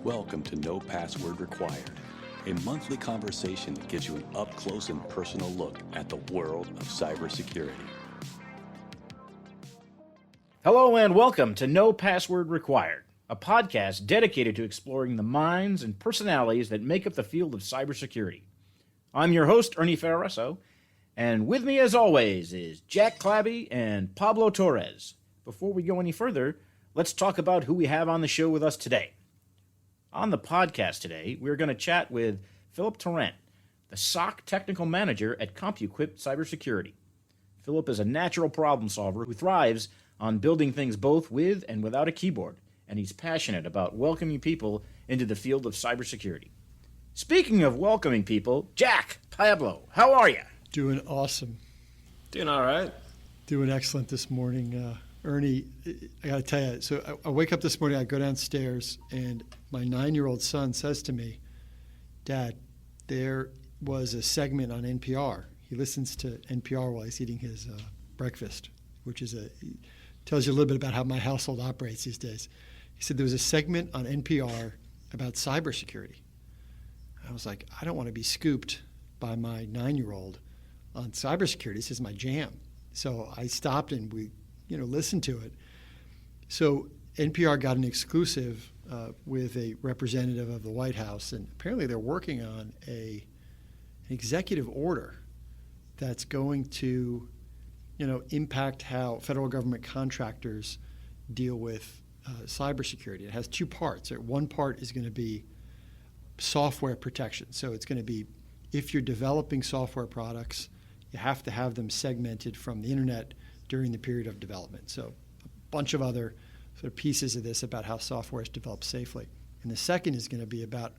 Welcome to No Password Required, a monthly conversation that gives you an up-close and personal look at the world of cybersecurity. Hello and welcome to No Password Required, a podcast dedicated to exploring the minds and personalities that make up the field of cybersecurity. I'm your host, Ernie, and with me as always is Jack Clabby and Pablo Torres. Before we go any further, let's talk about who we have on the show with us today. On the podcast today, we're going to chat with Phillip Tarrant, the SOC Technical Manager at Compuquip Cybersecurity. Phillip is a natural problem solver who thrives on building things both with and without a keyboard, and he's passionate about welcoming people into the field of cybersecurity. Speaking of welcoming people, Jack, Pablo, how are you? Doing awesome. Doing all right. Doing excellent this morning. Ernie, I got to tell you, so I wake up this morning, I go downstairs, and my 9-year-old son says to me, Dad, there was a segment on NPR. He listens to NPR while he's eating his breakfast, which is tells you a little bit about how my household operates these days. He said there was a segment on NPR about cybersecurity. I was like, I don't want to be scooped by my 9-year-old on cybersecurity. This is my jam. So I stopped and we listened to it. So NPR got an exclusive with a representative of the White House, and apparently they're working on an executive order that's going to impact how federal government contractors deal with cybersecurity. It has two parts. One part is going to be software protection. So it's going to be, if you're developing software products, you have to have them segmented from the internet during the period of development. So a bunch of other sort of pieces of this about how software is developed safely. And the second is going to be about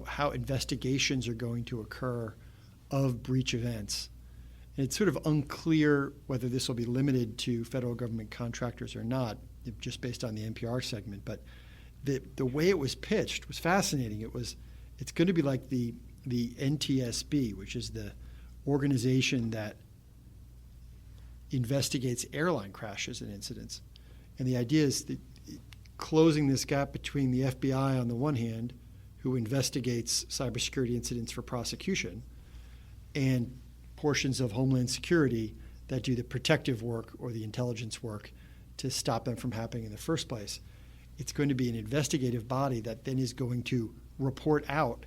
how investigations are going to occur of breach events. And it's sort of unclear whether this will be limited to federal government contractors or not, just based on the NPR segment. But the way it was pitched was fascinating. It's going to be like the NTSB, which is the organization that investigates airline crashes and incidents. And the idea is that closing this gap between the FBI on the one hand, who investigates cybersecurity incidents for prosecution, and portions of Homeland Security that do the protective work or the intelligence work to stop them from happening in the first place. It's going to be an investigative body that then is going to report out,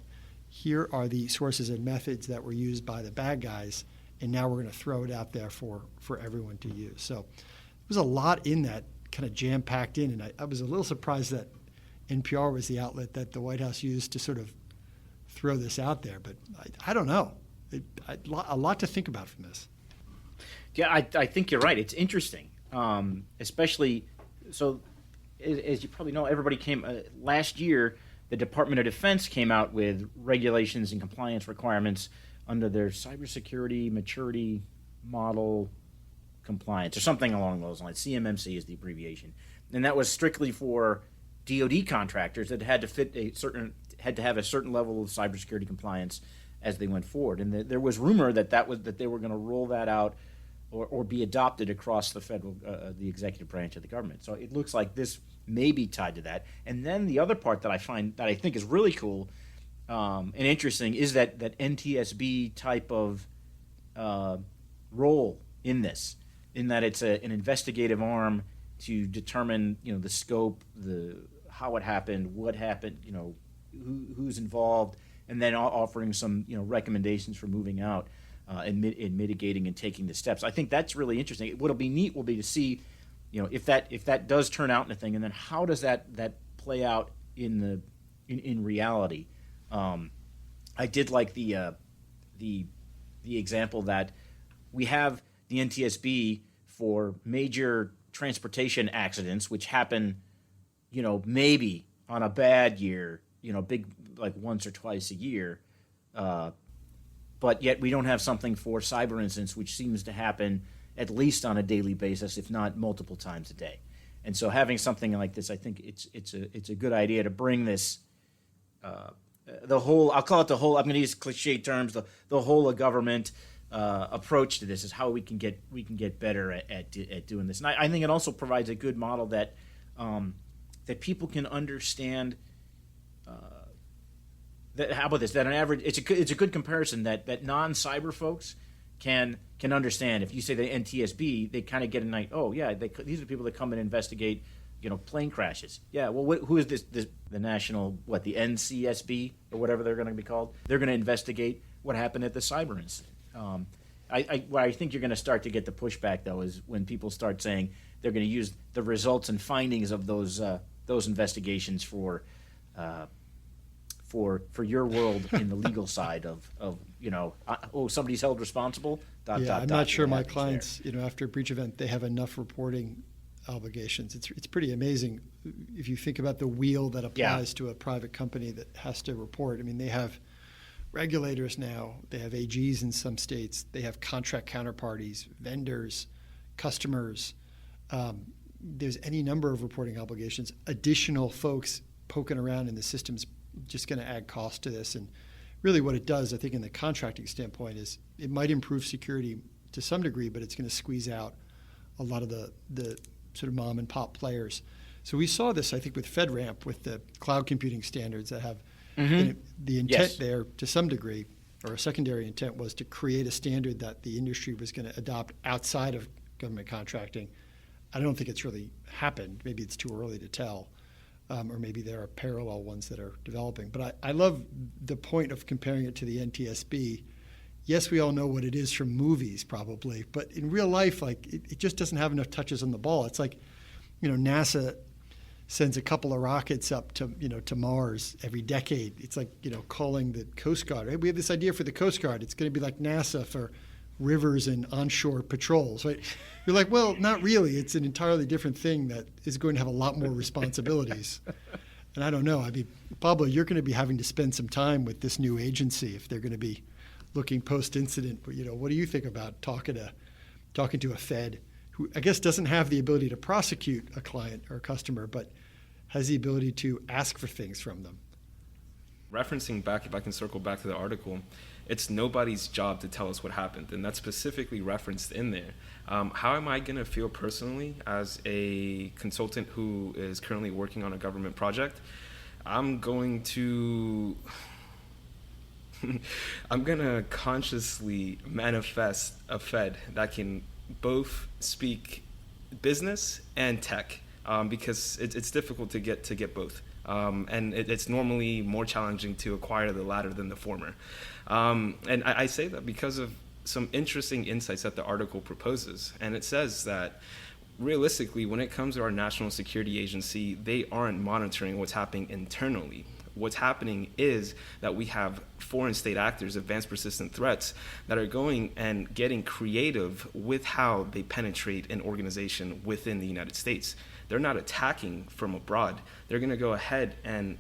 here are the sources and methods that were used by the bad guys, and now we're going to throw it out there for everyone to use. So there was a lot in that kind of jam-packed in, and I was a little surprised that NPR was the outlet that the White House used to sort of throw this out there, but I don't know. A lot to think about from this. Yeah, I think you're right. It's interesting, especially so. As you probably know, everybody came last year. The Department of Defense came out with regulations and compliance requirements under their cybersecurity maturity model compliance, or something along those lines. CMMC is the abbreviation, and that was strictly for DoD contractors that had to have a certain level of cybersecurity compliance as they went forward. And there was rumor that they were going to roll that out or be adopted across the federal, the executive branch of the government. So it looks like this may be tied to that. And then the other part that I think is really cool and interesting is that NTSB type of role in this, in that it's an investigative arm to determine the scope, how it happened, what happened, who's involved, and then offering some recommendations for moving out and mitigating and taking the steps. I think that's really interesting. What'll be neat will be to see, if that does turn out in a thing, and then how does that play out in reality. I did like the example that we have the NTSB for major transportation accidents, which happen, maybe on a bad year, big, like once or twice a year. But yet we don't have something for cyber incidents, which seems to happen at least on a daily basis, if not multiple times a day. And so having something like this, I think it's a good idea to bring this, the whole, I'll call it the whole, I'm going to use cliche terms, the whole of government approach to this is how we can get better at doing this. And I think it also provides a good model that that people can understand how about this? That an average, it's a good comparison that non-cyber folks can understand. If you say the NTSB, they kind of get a night. Oh yeah, these are people that come and investigate, plane crashes. Yeah, well, who is this? The national the NCSB or whatever they're going to be called? They're going to investigate what happened at the cyber incident. Where I think you're going to start to get the pushback though is when people start saying they're going to use the results and findings of those investigations for your world in the legal side of somebody's held responsible. I'm not sure my clients, after a breach event, they have enough reporting obligations. It's pretty amazing if you think about the wheel that applies to a private company that has to report. I mean, they have regulators now, they have AGs in some states, they have contract counterparties, vendors, customers. There's any number of reporting obligations. Additional folks poking around in the system's just going to add cost to this. And really what it does, I think, in the contracting standpoint is it might improve security to some degree, but it's going to squeeze out a lot of the sort of mom and pop players. So we saw this, I think, with FedRAMP, with the cloud computing standards that have the intent there to some degree, or a secondary intent was to create a standard that the industry was going to adopt outside of government contracting. I don't think it's really happened. Maybe it's too early to tell. Or maybe there are parallel ones that are developing. But I love the point of comparing it to the NTSB. Yes, we all know what it is from movies probably, but in real life, it just doesn't have enough touches on the ball. It's like, NASA sends a couple of rockets up to Mars every decade. It's like, calling the Coast Guard. Hey, we have this idea for the Coast Guard. It's going to be like NASA for rivers and onshore patrols, right? You're like, well, not really. It's an entirely different thing that is going to have a lot more responsibilities. And I don't know. I mean, Pablo, you're going to be having to spend some time with this new agency if they're going to be looking post-incident. But, what do you think about talking to a Fed who I guess doesn't have the ability to prosecute a client or a customer, but has the ability to ask for things from them? Referencing back, if I can circle back to the article, it's nobody's job to tell us what happened, and that's specifically referenced in there. How am I going to feel personally as a consultant who is currently working on a government project? I'm going to consciously manifest a Fed that can both speak business and tech, because it's difficult to get both. And it's normally more challenging to acquire the latter than the former. And I say that because of some interesting insights that the article proposes. And it says that realistically, when it comes to our national security agency, they aren't monitoring what's happening internally. What's happening is that we have foreign state actors, advanced persistent threats, that are going and getting creative with how they penetrate an organization within the United States. They're not attacking from abroad. They're going to go ahead and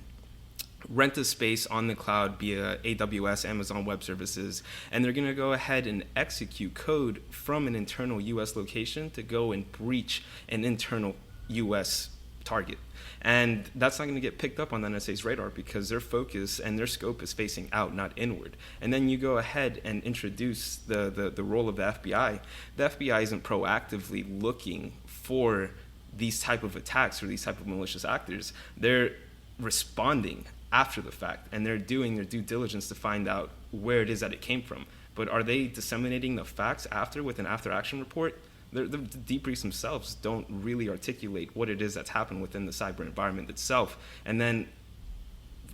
rent a space on the cloud via AWS, Amazon Web Services, and they're going to go ahead and execute code from an internal U.S. location to go and breach an internal U.S. target. And that's not going to get picked up on the NSA's radar because their focus and their scope is facing out, not inward. And then you go ahead and introduce the role of the FBI. The FBI isn't proactively looking for these type of attacks or these type of malicious actors. They're responding after the fact, and they're doing their due diligence to find out where it is that it came from. But are they disseminating the facts after with an after-action report? The debriefs themselves don't really articulate what it is that's happened within the cyber environment itself. And then,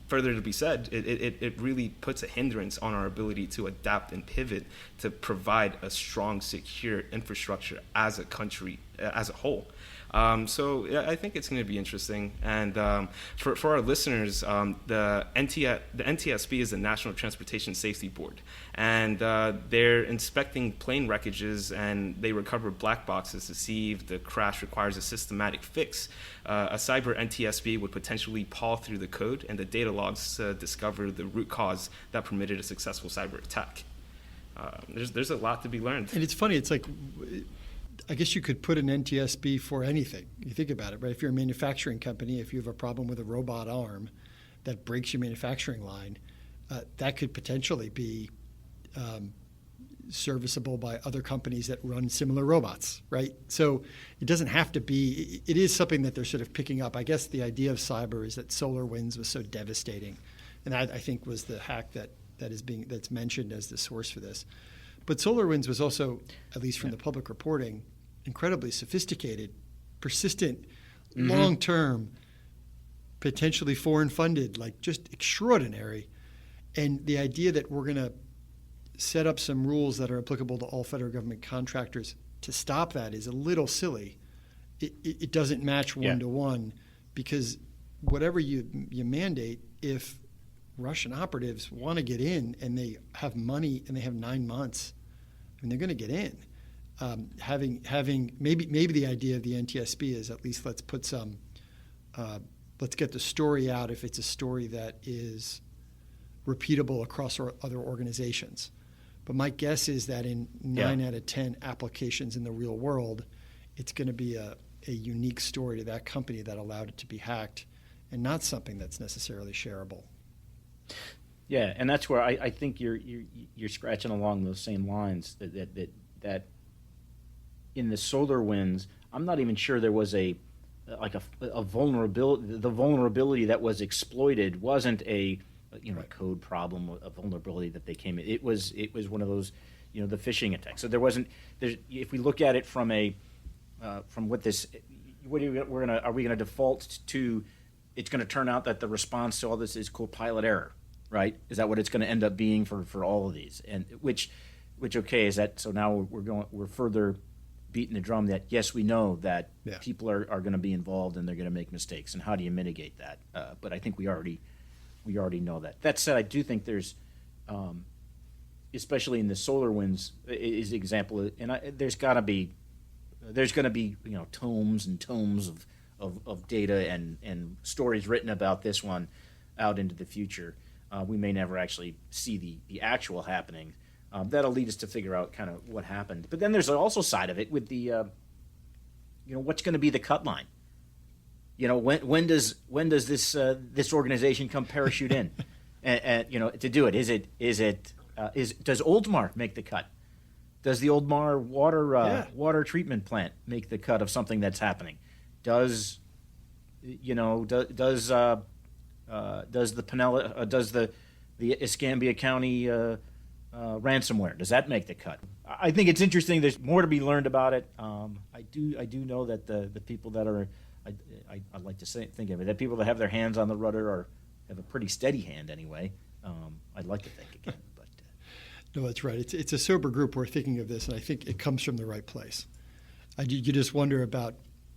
further to be said, it really puts a hindrance on our ability to adapt and pivot to provide a strong, secure infrastructure as a country, as a whole. So yeah, I think it's going to be interesting. And for our listeners, the NTSB is the National Transportation Safety Board. And they're inspecting plane wreckages, and they recover black boxes to see if the crash requires a systematic fix. A cyber NTSB would potentially paw through the code and the data logs to discover the root cause that permitted a successful cyber attack. There's a lot to be learned. And it's funny, it's like, I guess you could put an NTSB for anything. You think about it, right? If you're a manufacturing company, if you have a problem with a robot arm that breaks your manufacturing line, that could potentially be serviceable by other companies that run similar robots, right? So it doesn't have to be, it is something that they're sort of picking up. I guess the idea of cyber is that SolarWinds was so devastating. And that, I think, was the hack that's mentioned as the source for this. But SolarWinds was also, at least from the public reporting, incredibly sophisticated, persistent, long-term, potentially foreign funded, like just extraordinary. And the idea that we're going to set up some rules that are applicable to all federal government contractors to stop that is a little silly. It doesn't match one-to-one, because whatever you mandate, if Russian operatives want to get in and they have money and they have 9 months, I mean, they're going to get in. Having maybe the idea of the NTSB is at least let's put some, let's get the story out if it's a story that is repeatable across other organizations. But my guess is that in 9 out of 10 applications in the real world, it's going to be a unique story to that company that allowed it to be hacked, and not something that's necessarily shareable. Yeah, and that's where I think you're scratching along those same lines. That in the SolarWinds, I'm not even sure there was a vulnerability. The vulnerability that was exploited wasn't a code problem, a vulnerability that they came in. It was one of those, the phishing attacks. So there wasn't. If we look at it from what this, are we gonna default to? It's going to turn out that the response to all this is pilot error, right? Is that what it's going to end up being for all of these? And which okay, is that so? Now we're further beating the drum that yes, we know that people are going to be involved and they're going to make mistakes, and how do you mitigate that? But I think we already know that. That said, I do think there's, especially in the SolarWinds is the example, and there's going to be tomes and tomes of data and stories written about this one out into the future. We may never actually see the actual happening. That'll lead us to figure out kind of what happened. But then there's also side of it with the, what's going to be the cut line? When does this organization come parachute in, and to do it? Does Oldmar make the cut? Does the Oldmar water treatment plant make the cut of something that's happening? Does the Escambia County ransomware, does that make the cut? I think it's interesting. There's more to be learned about it. I do know that the people that are, I'd like to think of it, that people that have their hands on the rudder have a pretty steady hand anyway. I'd like to think again, but no, that's right. It's a sober group who are thinking of this, and I think it comes from the right place. You just wonder about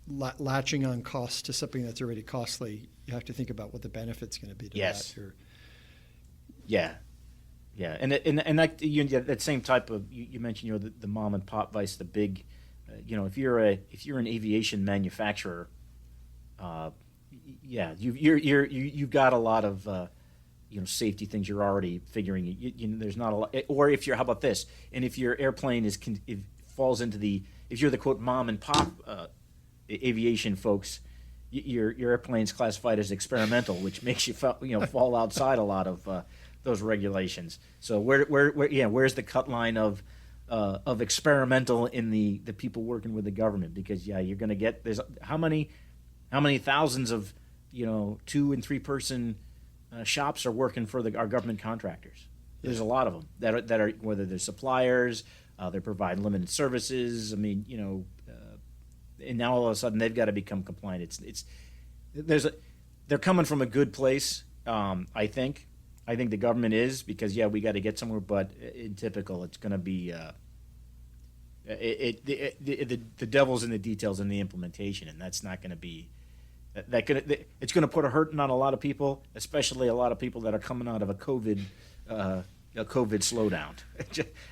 latching on costs to something that's already costly. You have to think about what the benefit's going to be to that. Yeah, and that same type of you mentioned the mom and pop vice, the big, if you're an aviation manufacturer, you've got a lot of safety things you're already figuring. There's not a lot. Or if how about this? And if your airplane falls into if you're the quote mom and pop aviation folks, your airplane's classified as experimental, which makes you fall outside a lot of those regulations. So where's the cut line of experimental in the people working with the government? Because you're going to get there's how many thousands of 2 and 3 person shops are working for our government contractors. There's a lot of them that are whether they're suppliers, they provide limited services. I mean, and now all of a sudden they've got to become compliant. They're coming from a good place. I think the government is, because we got to get somewhere. But in typical, it's going to be the devil's in the details in the implementation, and that's not going to be it's going to put a hurting on a lot of people, especially a lot of people that are coming out of a COVID slowdown.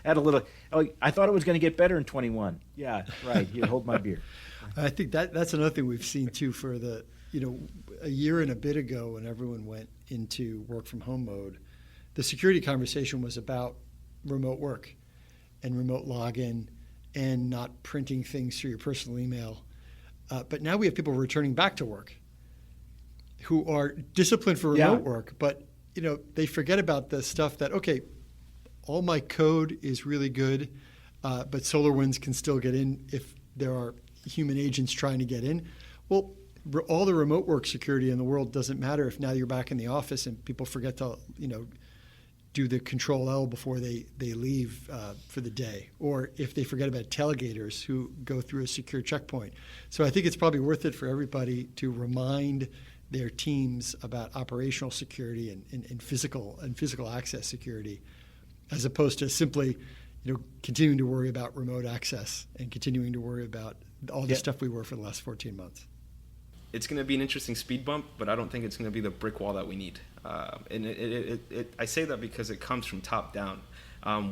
Had a little. I thought it was going to get better in 21. Yeah, right. Here, hold my beer. I think that's another thing we've seen too. For a year and a bit ago, when everyone went into work from home mode, the security conversation was about remote work and remote login and not printing things through your personal email. But now we have people returning back to work who are disciplined for remote work, but they forget about the stuff that, all my code is really good, but SolarWinds can still get in if there are human agents trying to get in. Well, all the remote work security in the world doesn't matter if now you're back in the office and people forget to, do the Control L before they leave for the day, or if they forget about tailgaters who go through a secure checkpoint. So I think it's probably worth it for everybody to remind their teams about operational security and physical access security, as opposed to simply continuing to worry about remote access and continuing to worry about all the stuff we were for the last 14 months. It's going to be an interesting speed bump, but I don't think it's going to be the brick wall that we need. And I say that because it comes from top down.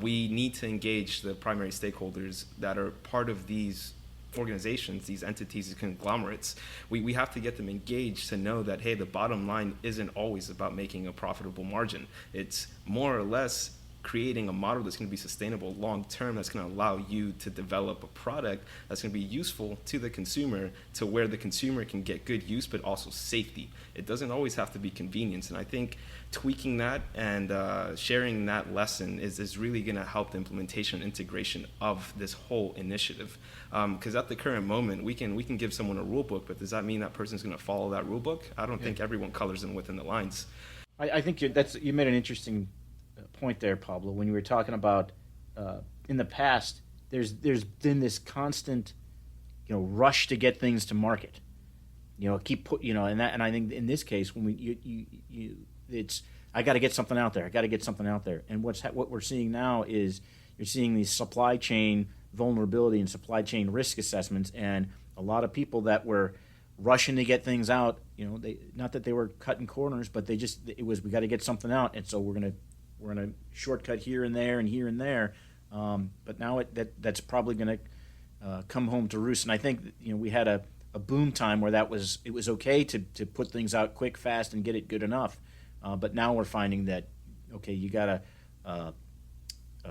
We need to engage the primary stakeholders that are part of these organizations, these entities, these conglomerates. We have to get them engaged to know that, hey, the bottom line isn't always about making a profitable margin. It's more or less creating a model that's going to be sustainable long term, that's going to allow you to develop a product that's going to be useful to the consumer, to where the consumer can get good use but also safety. It doesn't always have to be convenience, and I think tweaking that and sharing that lesson is really going to help the implementation and integration of this whole initiative. Because at the current moment, we can give someone a rule book, but does that mean that person's going to follow that rule book? I don't think everyone colors them within the lines. I think you made an interesting point there, Pablo, when you were talking about in the past, there's been this constant, rush to get things to market. And I think in this case, when it's I got to get something out there. I got to get something out there. And what we're seeing now is you're seeing these supply chain vulnerability and supply chain risk assessments, and a lot of people that were rushing to get things out. Not that they were cutting corners, but we got to get something out, and so we're gonna shortcut here and there and here and there, but now that's probably going to come home to roost. And I think we had a boom time where it was okay to put things out quick, fast, and get it good enough. But now we're finding that you gotta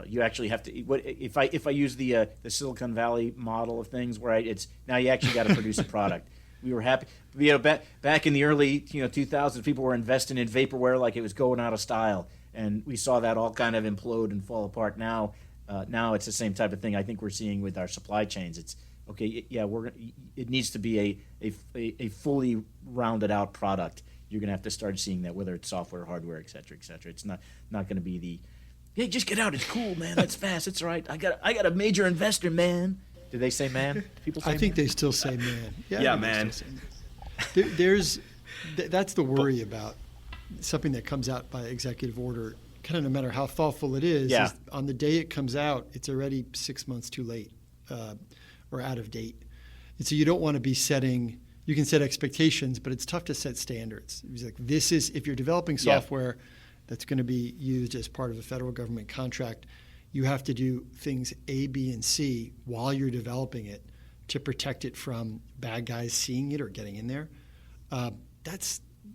you actually have to. If I use the Silicon Valley model of things, where it's now you actually got to produce a product. We were happy, back in the early 2000s, people were investing in vaporware like it was going out of style. And we saw that all kind of implode and fall apart. Now it's the same type of thing I think we're seeing with our supply chains. It's okay. Yeah, it needs to be a fully rounded out product. You're going to have to start seeing that, whether it's software, hardware, et cetera, et cetera. It's not going to be hey, just get out. It's cool, man. That's fast. It's all right. I got a major investor, man. Do they say man? Do people say I think man? they still say man. Yeah, man. That's the worry about something that comes out by executive order, kind of no matter how thoughtful it is on the day it comes out, it's already 6 months too late or out of date. And so you don't want to be you can set expectations, but it's tough to set standards. It's like, if you're developing software that's going to be used as part of a federal government contract, you have to do things A, B, and C while you're developing it to protect it from bad guys seeing it or getting in there.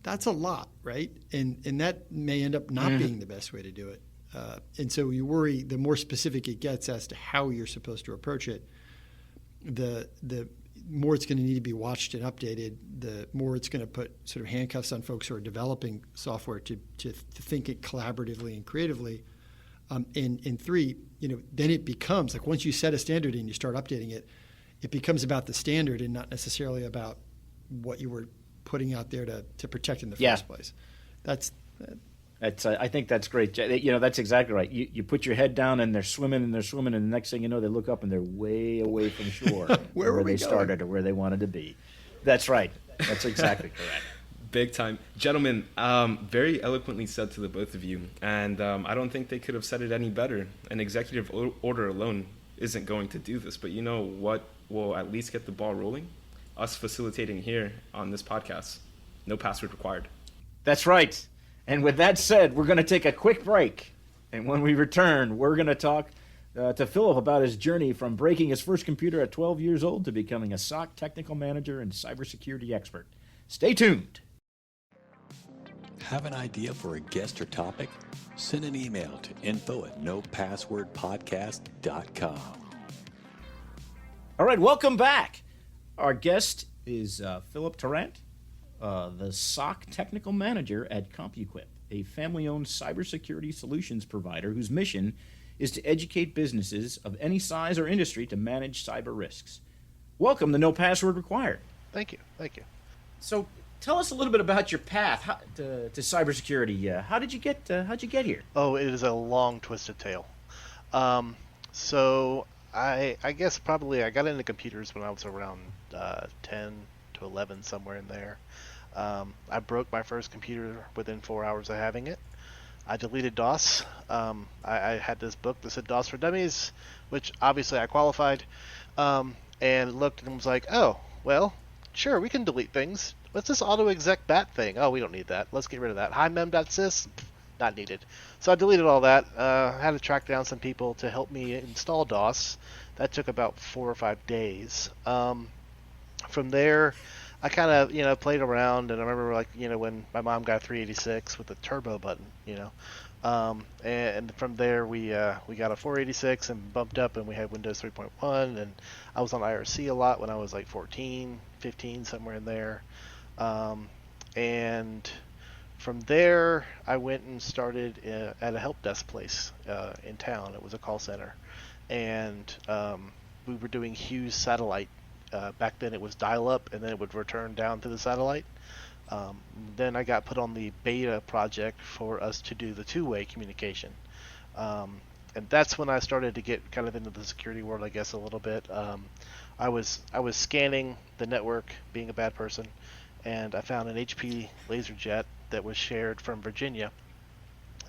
That's a lot, right? And that may end up not being the best way to do it. And so you worry, the more specific it gets as to how you're supposed to approach it, the more it's going to need to be watched and updated, the more it's going to put sort of handcuffs on folks who are developing software to think it collaboratively and creatively. And three, then it becomes, like once you set a standard and you start updating it, it becomes about the standard and not necessarily about what you were putting out there to protect in the first place. I think that's great. That's exactly right. You put your head down and they're swimming, and the next thing you know, they look up and they're way away from shore where they started or where they wanted to be. That's right. That's exactly correct. Big time. Gentlemen, very eloquently said to the both of you, and I don't think they could have said it any better. An executive order alone isn't going to do this, but you know what will at least get the ball rolling? Us facilitating here on this podcast. No password required. That's right. And with that said, we're going to take a quick break. And when we return, we're going to talk to Phillip about his journey from breaking his first computer at 12 years old to becoming a SOC Technical Manager and cybersecurity expert. Stay tuned. Have an idea for a guest or topic? Send an email to info@nopasswordpodcast.com. All right, welcome back. Our guest is Phillip Tarrant, the SOC Technical Manager at Compuquip. a family-owned cybersecurity solutions provider whose mission is to educate businesses of any size or industry to manage cyber risks. Welcome to No Password Required. Thank you. So, tell us a little bit about your path to cybersecurity. How did you get here? Oh, it is a long, twisted tale. So I guess probably I got into computers when I was around 10 to 11, somewhere in there. I broke my first computer within 4 hours of having it. I deleted DOS. I had this book that said DOS for Dummies, which obviously I qualified, and looked and was like, oh, well, sure, we can delete things. What's this auto-exec bat thing? Oh, we don't need that. Let's get rid of that. HiMem.sys? Not needed. So I deleted all that. Had to track down some people to help me install DOS. That took about 4 or 5 days. From there, I kind of, played around, and I remember, when my mom got a 386 with the turbo button, and from there we got a 486 and bumped up, and we had Windows 3.1, and I was on IRC a lot when I was like 14, 15, somewhere in there. And from there, I went and started at a help desk place in town. It was a call center, and we were doing Hughes satellite. Back then it was dial-up, and then it would return down to the satellite. Then I got put on the beta project for us to do the two-way communication. And that's when I started to get kind of into the security world, I guess, a little bit. I was scanning the network, being a bad person, and I found an HP LaserJet that was shared from Virginia,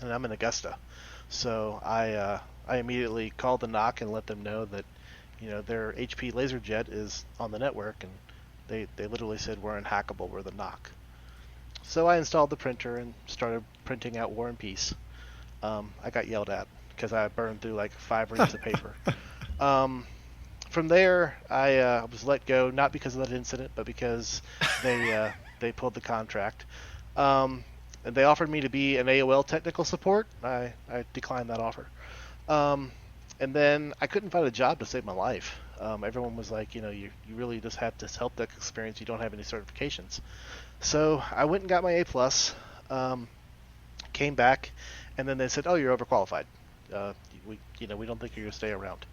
and I'm in Augusta. So I immediately called the NOC and let them know that their HP LaserJet is on the network, and they literally said, we're unhackable, we're the NOC. So I installed the printer and started printing out War and Peace. I got yelled at because I burned through like 5 reams of paper. From there, I was let go, not because of that incident, but because they pulled the contract. And they offered me to be an AOL technical support. I declined that offer. And then I couldn't find a job to save my life. Everyone was like, you really just have this help desk experience. You don't have any certifications. So I went and got my A+, came back, and then they said, oh, you're overqualified. We don't think you're going to stay around.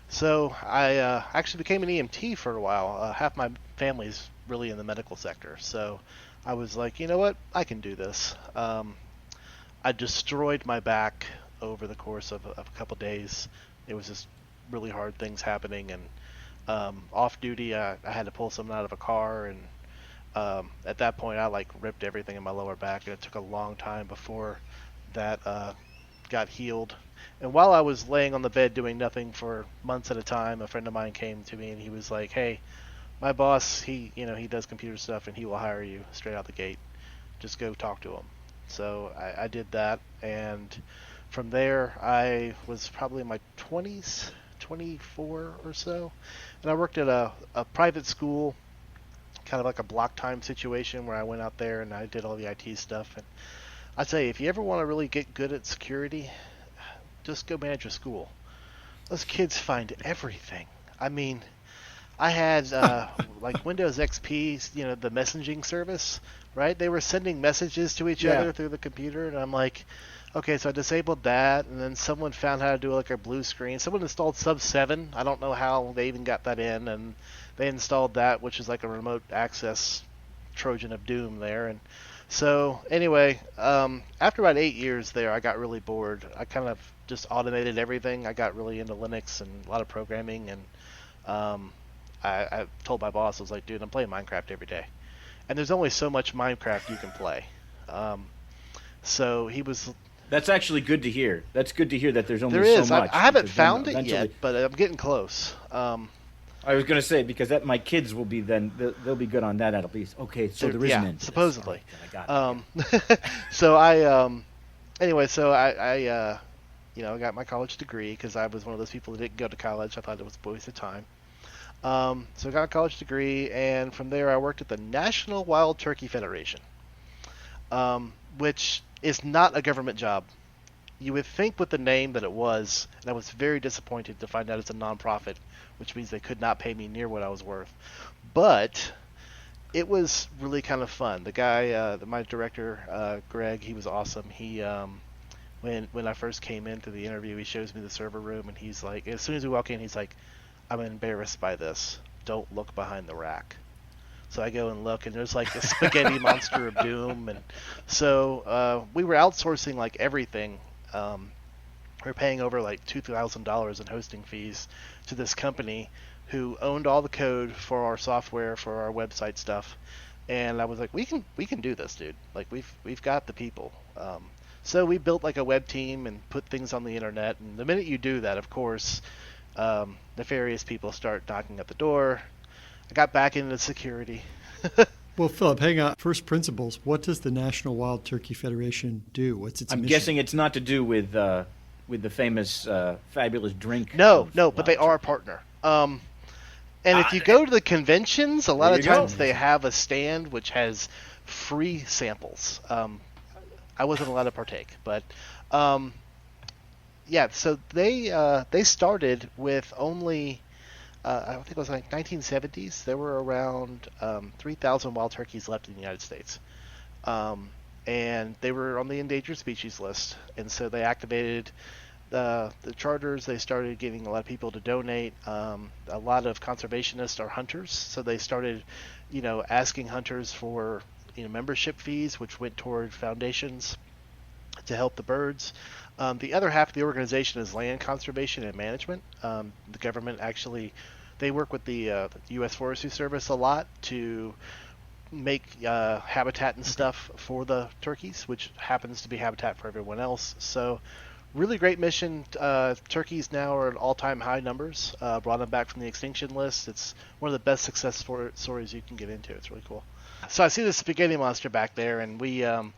So I actually became an EMT for a while. Half my family's really in the medical sector. So I was like, you know what? I can do this. I destroyed my back over the course of a couple days. It was just really hard things happening, and off duty I had to pull someone out of a car, and at that point I ripped everything in my lower back, and it took a long time before that got healed. And while I was laying on the bed doing nothing for months at a time, a friend of mine came to me and he was like, hey, my boss, he does computer stuff and he will hire you straight out the gate. Just go talk to him. So I did that, and from there I was probably in my 20s, 24 or so, and I worked at a private school, kind of like a block time situation where I went out there and I did all the IT stuff. And I tell you, if you ever want to really get good at security, just go manage a school. Those kids find everything. I mean, I had like Windows XP, the messaging service, right? They were sending messages to each other through the computer, and I'm like, okay, so I disabled that, and then someone found how to do like a blue screen. Someone installed Sub 7. I don't know how they even got that in, and they installed that, which is like a remote access Trojan of Doom there. And so anyway, after about 8 years there, I got really bored. I kind of just automated everything. I got really into Linux and a lot of programming, and I told my boss, I was like, dude, I'm playing Minecraft every day. And there's only so much Minecraft you can play. So he was... That's actually good to hear. That's good to hear that there's only there is. so much. I haven't found it yet, but I'm getting close. I was going to say, because my kids will be then, they'll be good on that at least. Okay, so there is an end to supposedly. this. I got it. So anyway, so I got my college degree because I was one of those people that didn't go to college. I thought it was a waste of time. So I got a college degree, and from there I worked at the National Wild Turkey Federation, which is not a government job. You would think with the name that it was, and I was very disappointed to find out it's a nonprofit, which means they could not pay me near what I was worth. But it was really kind of fun. The guy, my director, Greg, he was awesome. He when I first came into the interview, he shows me the server room, and he's like, as soon as we walk in, he's like, "I'm embarrassed by this. Don't look behind the rack." So I go and look, and there's like a spaghetti monster of doom, and so we were outsourcing like everything. We were paying over like $2,000 in hosting fees to this company who owned all the code for our software, for our website stuff, and I was like, we can do this, dude. Like we've got the people. So we built like a web team and put things on the internet, and the minute you do that, of course, nefarious people start knocking at the door. I got back into security. Well, Philip, hang on. First principles. What does the National Wild Turkey Federation do? What's its I'm mission? guessing it's not to do with the famous fabulous drink. No, but they are a partner. And if you go to the conventions, a lot There of you go. times they have a stand which has free samples. I wasn't allowed to partake, but yeah. So they started with only. I think it was like 1970s. There were around 3,000 wild turkeys left in the United States, and they were on the endangered species list. And so they activated the charters. They started getting a lot of people to donate. A lot of conservationists are hunters, so they started, asking hunters for membership fees, which went toward foundations to help the birds. The other half of the organization is land conservation and management. The government actually, they work with the U.S. Forestry Service a lot to make habitat and stuff for the turkeys, which happens to be habitat for everyone else. So really great mission. Turkeys now are at all-time high numbers. Brought them back from the extinction list. It's one of the best success stories you can get into. It's really cool. So I see the spaghetti monster back there, and we went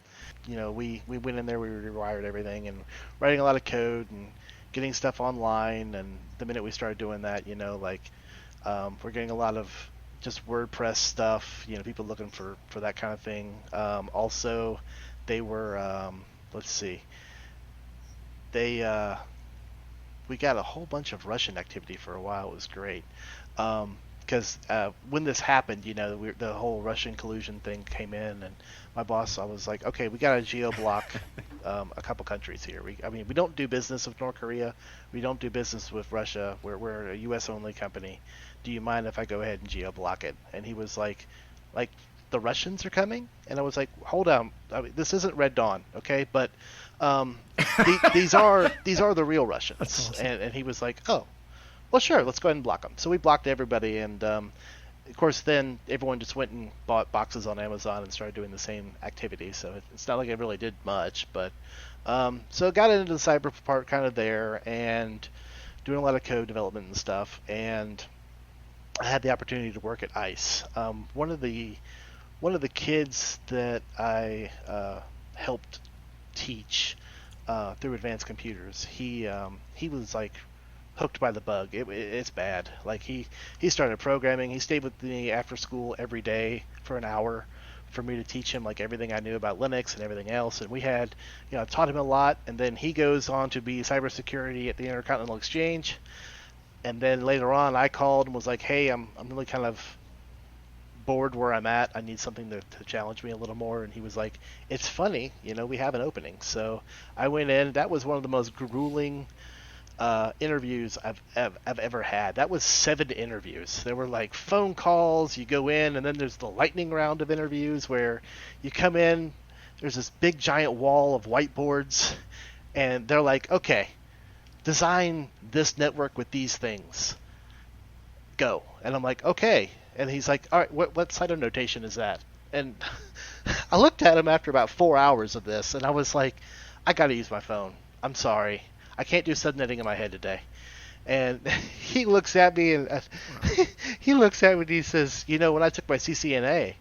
in there, we rewired everything, and writing a lot of code and getting stuff online. And the minute we started doing that, we're getting a lot of just WordPress stuff, people looking for that kind of thing. Also, they were, we got a whole bunch of Russian activity for a while. It was great. Because when this happened, the whole Russian collusion thing came in, and my boss, I was like, okay, we got to geo-block a couple countries here. We don't do business with North Korea. We don't do business with Russia. We're a U.S.-only company. Do you mind if I go ahead and geo-block it? And he was like, the Russians are coming? And I was like, hold on. This isn't Red Dawn, okay? But these are the real Russians. That's awesome. And he was like, oh. Well, sure, let's go ahead and block them. So we blocked everybody, and of course then everyone just went and bought boxes on Amazon and started doing the same activity. So it's not like it really did much, but so got into the cyber part kind of there, and doing a lot of code development and stuff. And I had the opportunity to work at ICE. One of the kids that I helped teach through advanced computers, he was like hooked by the bug. It's bad. Like he started programming. He stayed with me after school every day for an hour for me to teach him like everything I knew about Linux and everything else. And we had, I taught him a lot. And then he goes on to be cybersecurity at the Intercontinental Exchange. And then later on, I called and was like, hey, I'm really kind of bored where I'm at. I need something to challenge me a little more. And he was like, it's funny, we have an opening. So I went in. That was one of the most grueling interviews I've ever had. That was 7 interviews. There were like phone calls, you go in, and then there's the lightning round of interviews where you come in, there's this big giant wall of whiteboards, and they're like, okay, design this network with these things. Go. And I'm like, okay. And he's like, all right, what cyto notation is that? And I looked at him after about 4 hours of this, and I was like, I gotta use my phone. I'm sorry. I can't do subnetting in my head today. And he looks at me and he says, when I took my CCNA,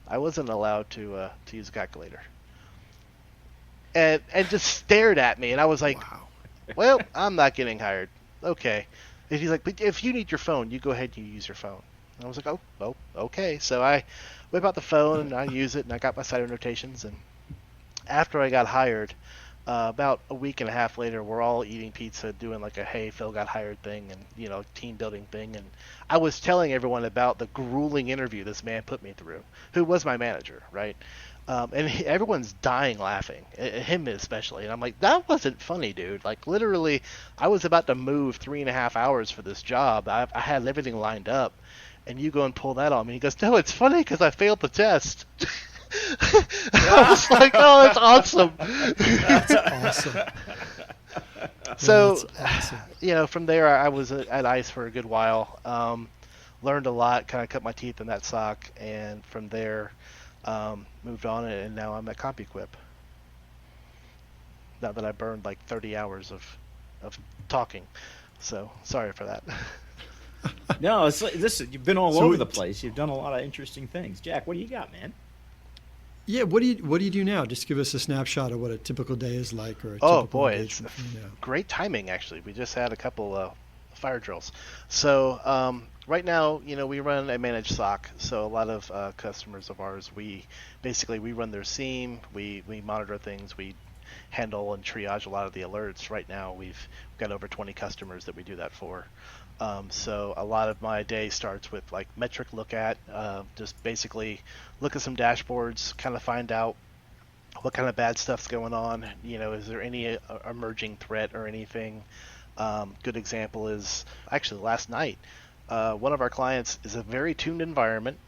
I wasn't allowed to use a calculator. And just stared at me, and I was like, wow. Well, I'm not getting hired. Okay. And he's like, but if you need your phone, you go ahead and you use your phone. And I was like, oh, okay. So I whip out the phone and I use it, and I got my cyto notations. And after I got hired, about a week and a half later, we're all eating pizza, doing like a "Hey, Phil got hired" thing, and team building thing. And I was telling everyone about the grueling interview this man put me through, who was my manager, right? Everyone's dying laughing, him especially. And I'm like, that wasn't funny, dude. Like, literally, I was about to move 3.5 hours for this job. I had everything lined up, and you go and pull that on me. He goes, no, it's funny because I failed the test. I was like, oh, that's awesome. That's awesome. So, That's awesome. From there, I was at ICE for a good while. Learned a lot, kind of cut my teeth in that SOC, and from there, moved on, and now I'm at Compuquip. Now that I burned like 30 hours of talking, so sorry for that. No, it's like, listen, you've been all So over the it- place. You've done a lot of interesting things. Jack, what do you got, man? Yeah, what do you do now? Just give us a snapshot of what a typical day is like, or a Oh typical boy, it's engagement for you now. great timing actually. We just had a couple fire drills. So right now, we run a managed SOC. So a lot of customers of ours, we run their SIEM, we monitor things, we handle and triage a lot of the alerts. Right now, we've got over 20 customers that we do that for. So a lot of my day starts with like metric look at, just basically look at some dashboards, kind of find out what kind of bad stuff's going on. Is there any emerging threat or anything? Good example is actually last night. One of our clients is a very tuned environment.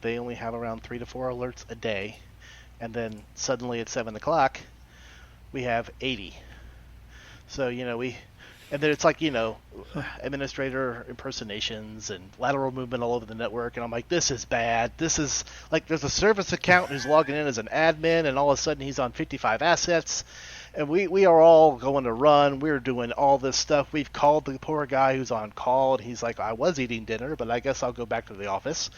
They only have around 3 to 4 alerts a day, and then suddenly at 7 o'clock, we have 80. So and then it's like administrator impersonations and lateral movement all over the network, and I'm like, this is bad. This is like there's a service account who's logging in as an admin, and all of a sudden he's on 55 assets. And we are all going to run. We're doing all this stuff. We've called the poor guy who's on call, and he's like, I was eating dinner, but I guess I'll go back to the office.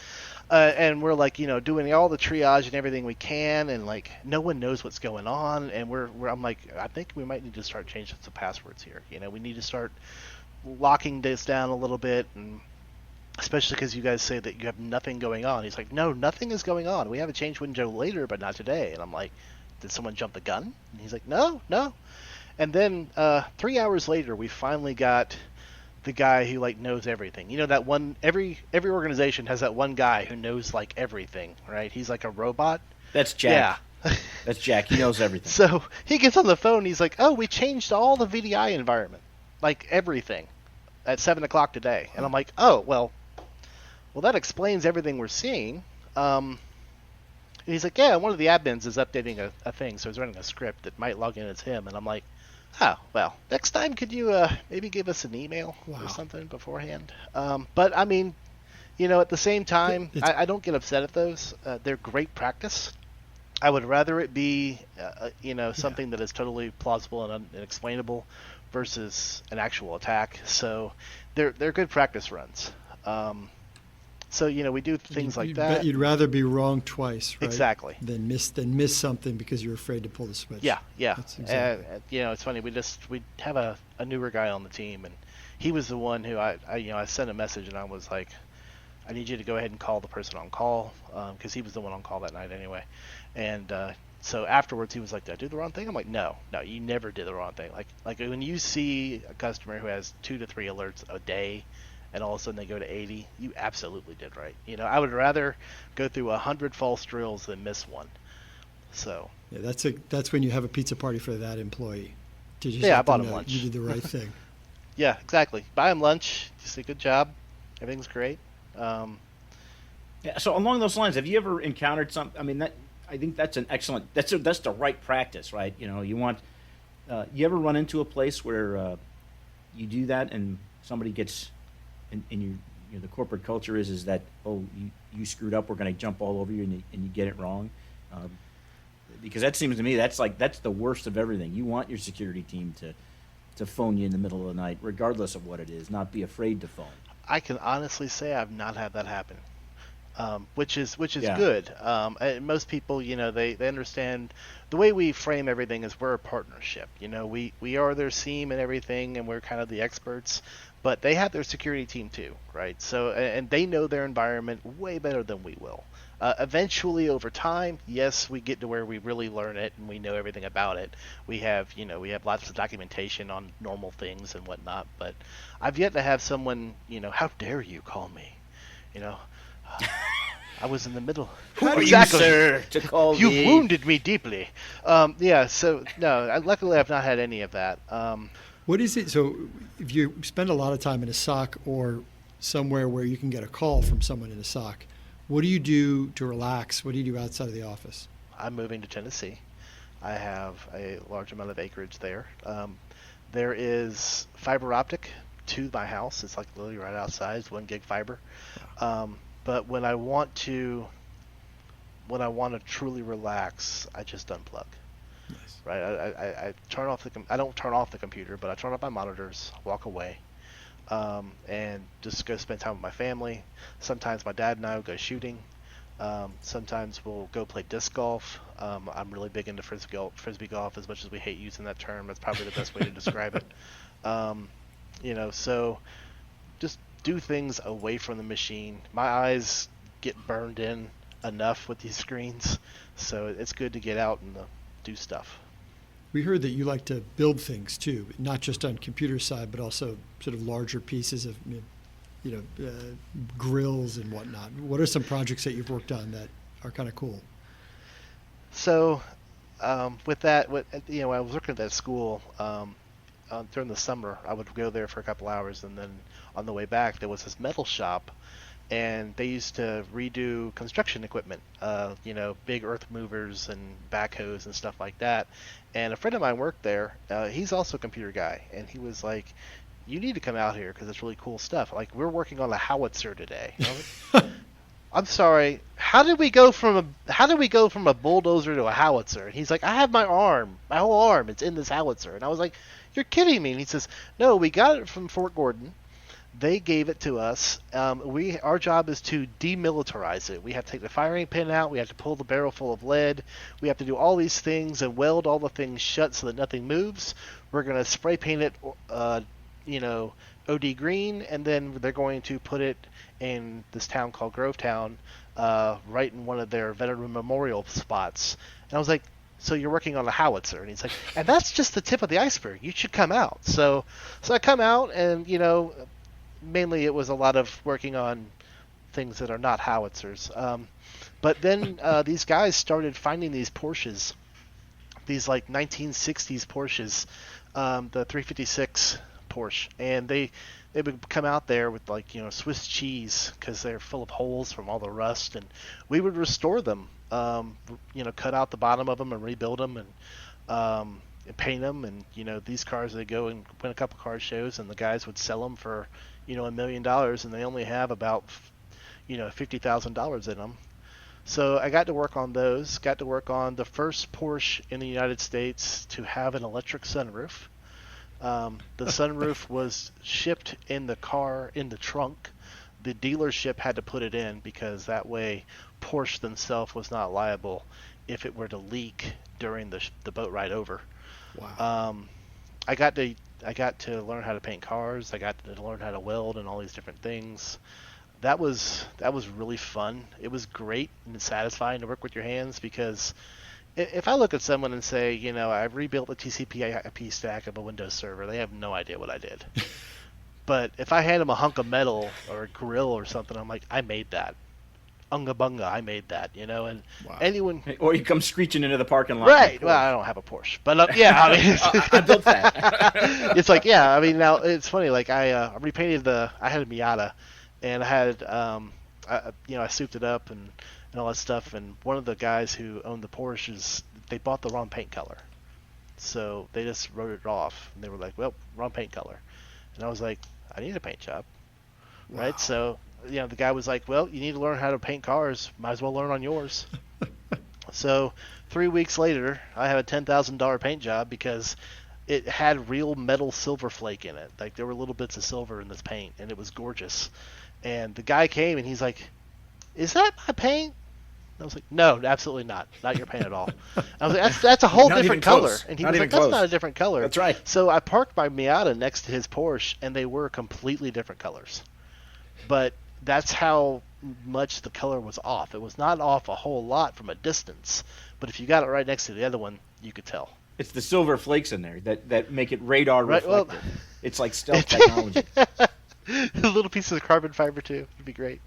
And we're like, doing all the triage and everything we can, and like no one knows what's going on. And I'm like, I think we might need to start changing some passwords here. We need to start locking this down a little bit, and especially because you guys say that you have nothing going on. He's like, no, nothing is going on. We have a change window later, but not today. And I'm like, did someone jump the gun? And he's like, no. And then 3 hours later, we finally got the guy who like knows everything. That one, every organization has that one guy who knows like everything, right? He's like a robot. That's Jack. Yeah. That's Jack. He knows everything. So he gets on the phone. He's like, oh, we changed all the VDI environment, like everything, at 7 o'clock today. And I'm like, oh, well, that explains everything we're seeing. And he's like, yeah, one of the admins is updating a thing, so he's running a script that might log in as him. And I'm like, oh, well, next time could you maybe give us an email or something beforehand? But, I mean, at the same time, I don't get upset at those. They're great practice. I would rather it be, something that is totally plausible and explainable versus an actual attack. So they're good practice runs. So we do things like that. But you'd rather be wrong twice, right? Exactly. Than miss something because you're afraid to pull the switch. Yeah. That's exactly. It's funny. We have a newer guy on the team, and he was the one who I sent a message, and I was like, I need you to go ahead and call the person on call, because he was the one on call that night anyway. And so afterwards, he was like, did I do the wrong thing? I'm like, no, you never did the wrong thing. Like when you see a customer who has 2 to 3 alerts a day, and all of a sudden they go to 80, you absolutely did right. I would rather go through 100 false drills than miss one. So Yeah, that's when you have a pizza party for that employee. To just Yeah, let I bought them him know lunch. You did the right thing. yeah, exactly. Buy him lunch. You say good job. Everything's great. Yeah, so along those lines, have you ever encountered something? I mean, I think that's an excellent. That's the right practice, right? You want. You ever run into a place where you do that and somebody gets, and you the corporate culture is that you screwed up, we're going to jump all over you, and you get it wrong, because that seems to me that's the worst of everything. You want your security team to phone you in the middle of the night, regardless of what it is. Not be afraid to phone. I can honestly say I've not had that happen, which is Yeah. good. And most people, they understand the way we frame everything is we're a partnership. We are their SIEM and everything, and we're kind of the experts, but they have their security team too, right? So, and they know their environment way better than we will. Eventually, over time, yes, we get to where we really learn it and we know everything about it. We have lots of documentation on normal things and whatnot. But I've yet to have someone, how dare you call me? I was in the middle. Who are you, sir, to call You me? wounded me deeply. So no, luckily I've not had any of that. What is it? So if you spend a lot of time in a SOC or somewhere where you can get a call from someone in a SOC, what do you do to relax? What do you do outside of the office? I'm moving to Tennessee. I have a large amount of acreage there. There is fiber optic to my house. It's like literally right outside. It's 1 gig fiber. But when I want to truly relax, I just unplug. Nice. Right? I turn off I don't turn off the computer, but I turn off my monitors, walk away, and just go spend time with my family. Sometimes my dad and I will go shooting. Sometimes we'll go play disc golf. I'm really big into frisbee golf. As much as we hate using that term, that's probably the best way to describe it. So just do things away from the machine. My eyes get burned in enough with these screens, so it's good to get out and do stuff. We heard that you like to build things too, not just on computer side, but also sort of larger pieces of, grills and whatnot. What are some projects that you've worked on that are kind of cool? So, with that, when I was working at that school, during the summer, I would go there for a couple hours, and then on the way back, there was this metal shop, and they used to redo construction equipment, big earth movers and backhoes and stuff like that. And a friend of mine worked there. He's also a computer guy, and he was like, "You need to come out here because it's really cool stuff. Like, we're working on a Howitzer today." I'm sorry. How did we go from a bulldozer to a Howitzer? And he's like, "I have my whole arm. It's in this Howitzer." And I was like, "You're kidding me." And he says, "No, we got it from Fort Gordon. They gave it to us. Our job is to demilitarize it. We have to take the firing pin out. We have to pull the barrel full of lead. We have to do all these things and weld all the things shut so that nothing moves. We're going to spray paint it, OD green, and then they're going to put it in this town called Grovetown, right in one of their veteran memorial spots." And I was like, "So you're working on a Howitzer?" And he's like, "And that's just the tip of the iceberg. You should come out." So I come out, and mainly it was a lot of working on things that are not Howitzers. But then these guys started finding these Porsches, these like 1960s Porsches, the 356 Porsche, and they would come out there with Swiss cheese because they're full of holes from all the rust, and we would restore them, cut out the bottom of them and rebuild them and paint them, and these cars, they go and win a couple car shows, and the guys would sell them for $1 million, and they only have about $50,000 in them. So I got to work on those. Got to work on the first Porsche in the United States to have an electric sunroof. The sunroof was shipped in the car in the trunk. The dealership had to put it in because that way Porsche themselves was not liable if it were to leak during the boat ride over. Wow. I got to learn how to paint cars. I got to learn how to weld and all these different things. That was really fun. It was great and satisfying to work with your hands, because if I look at someone and say, I rebuilt the TCP/IP stack of a Windows server, they have no idea what I did. But if I hand them a hunk of metal or a grill or something, I'm like, I made that. Unga bunga, I made that, and Wow. anyone... Or you come screeching into the parking lot. Right. Well, I don't have a Porsche, but yeah, I mean, I built that. it's like, yeah, I mean, now it's funny. Like I repainted I had a Miata, and I had, I souped it up and all that stuff. And one of the guys who owned the Porsches, they bought the wrong paint color, so they just wrote it off. And they were like, "Well, wrong paint color," and I was like, "I need a paint job." Wow. Right. So the guy was like, "Well, you need to learn how to paint cars. Might as well learn on yours." So 3 weeks later, I have a $10,000 paint job because it had real metal silver flake in it. Like, there were little bits of silver in this paint, and it was gorgeous. And the guy came, and he's like, "Is that my paint?" And I was like, "No, absolutely not. Not your paint at all." I was like, "That's a whole Not different even color." close. And he Not was even like, "That's close. not a different color." That's right. So I parked my Miata next to his Porsche, and they were completely different colors. But that's how much the color was off. It was not off a whole lot from a distance, but if you got it right next to the other one, you could tell. It's the silver flakes in there that make it radar Right, well- reflective. It's like stealth technology. Little pieces of carbon fiber too. It'd be great.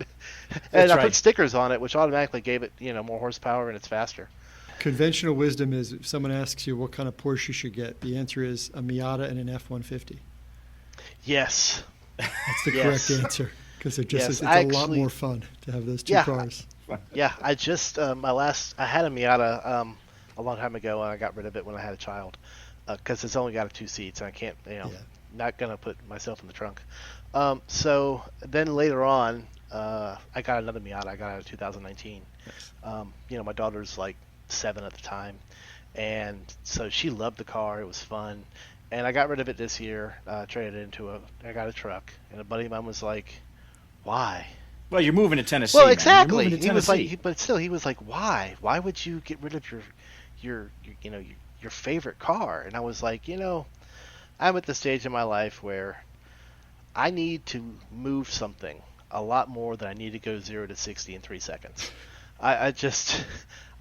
That's And I right. put stickers on it, which automatically gave it, more horsepower and it's faster. Conventional wisdom is if someone asks you what kind of Porsche you should get, the answer is a Miata and an F-150. Yes. That's the Yes. correct answer because Yes, it's I a lot actually- more fun to have those two Yeah. cars. Yeah, I just I had a Miata a long time ago, and I got rid of it when I had a child because it's only got 2 seats, and I can't, not gonna put myself in the trunk. So then later on, I got another Miata. I got it in 2019. My daughter's like 7 at the time, and so she loved the car. It was fun, and I got rid of it this year. Traded it I got a truck, and a buddy of mine was like, "Why?" Well, you're moving to Tennessee. Well, man. You're exactly. moving to He was Tennessee. like, but still, he was like, "Why? Why would you get rid of your favorite car?" And I was like, I'm at the stage in my life where I need to move something a lot more than I need to go 0 to 60 in 3 seconds. I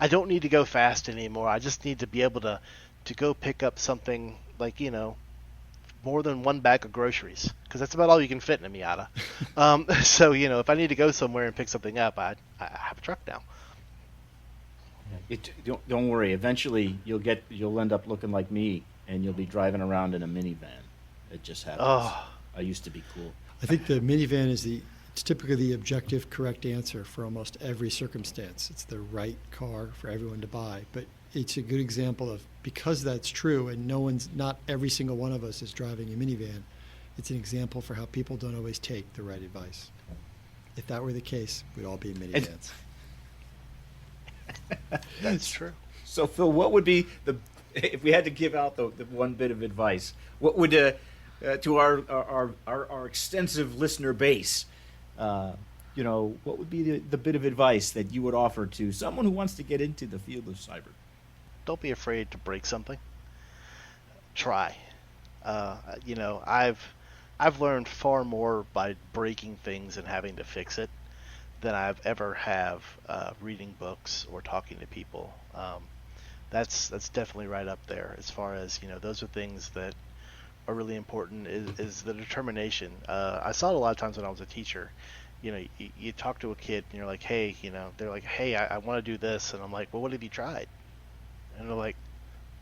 don't need to go fast anymore. I just need to be able to go pick up something like, more than 1 bag of groceries, because that's about all you can fit in a Miata. So, if I need to go somewhere and pick something up, I have a truck now. Don't worry. Eventually, you'll end up looking like me, and you'll be driving around in a minivan. It just happens. Oh. I used to be cool. I think the minivan it's typically the objective correct answer for almost every circumstance. It's the right car for everyone to buy. But it's a good example of, because that's true and not every single one of us is driving a minivan, it's an example for how people don't always take the right advice. If that were the case, we'd all be in minivans. That's true. So, Phil, what would be if we had to give out the one bit of advice? What would to our extensive listener base, what would be the bit of advice that you would offer to someone who wants to get into the field of cyber? Don't be afraid to break something. Try. I've learned far more by breaking things and having to fix it than I've ever have reading books or talking to people. That's definitely right up there as far as, those are things that are really important is the determination. I saw it a lot of times when I was a teacher. You talk to a kid and you're like, hey, they're like, hey, I want to do this. And I'm like, well, what have you tried? And they're like,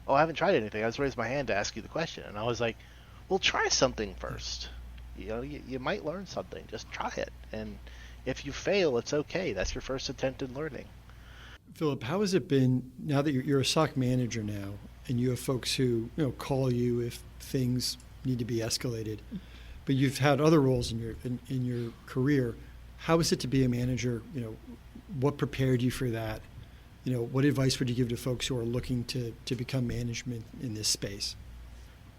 oh, I haven't tried anything. I just raised my hand to ask you the question. And I was like, well, try something first. You might learn something. Just try it. And if you fail, it's okay. That's your first attempt in learning. Philip, how has it been now that you're a SOC manager now, and you have folks who call you if things need to be escalated, but you've had other roles in your career? How is it to be a manager? What prepared you for that? What advice would you give to folks who are looking to become management in this space?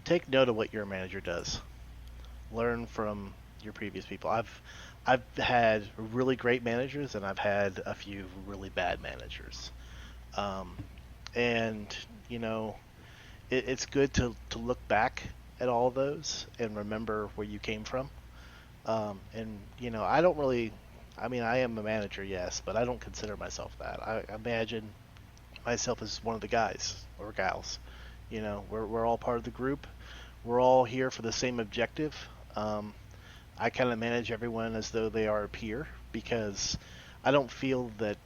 Take note of what your manager does. Learn from your previous people. I've had really great managers, and I've had a few really bad managers. It's good to look back at all of those and remember where you came from. I am a manager, yes, but I don't consider myself that. I imagine myself as one of the guys or gals. We're all part of the group. We're all here for the same objective. I kind of manage everyone as though they are a peer, because I don't feel that,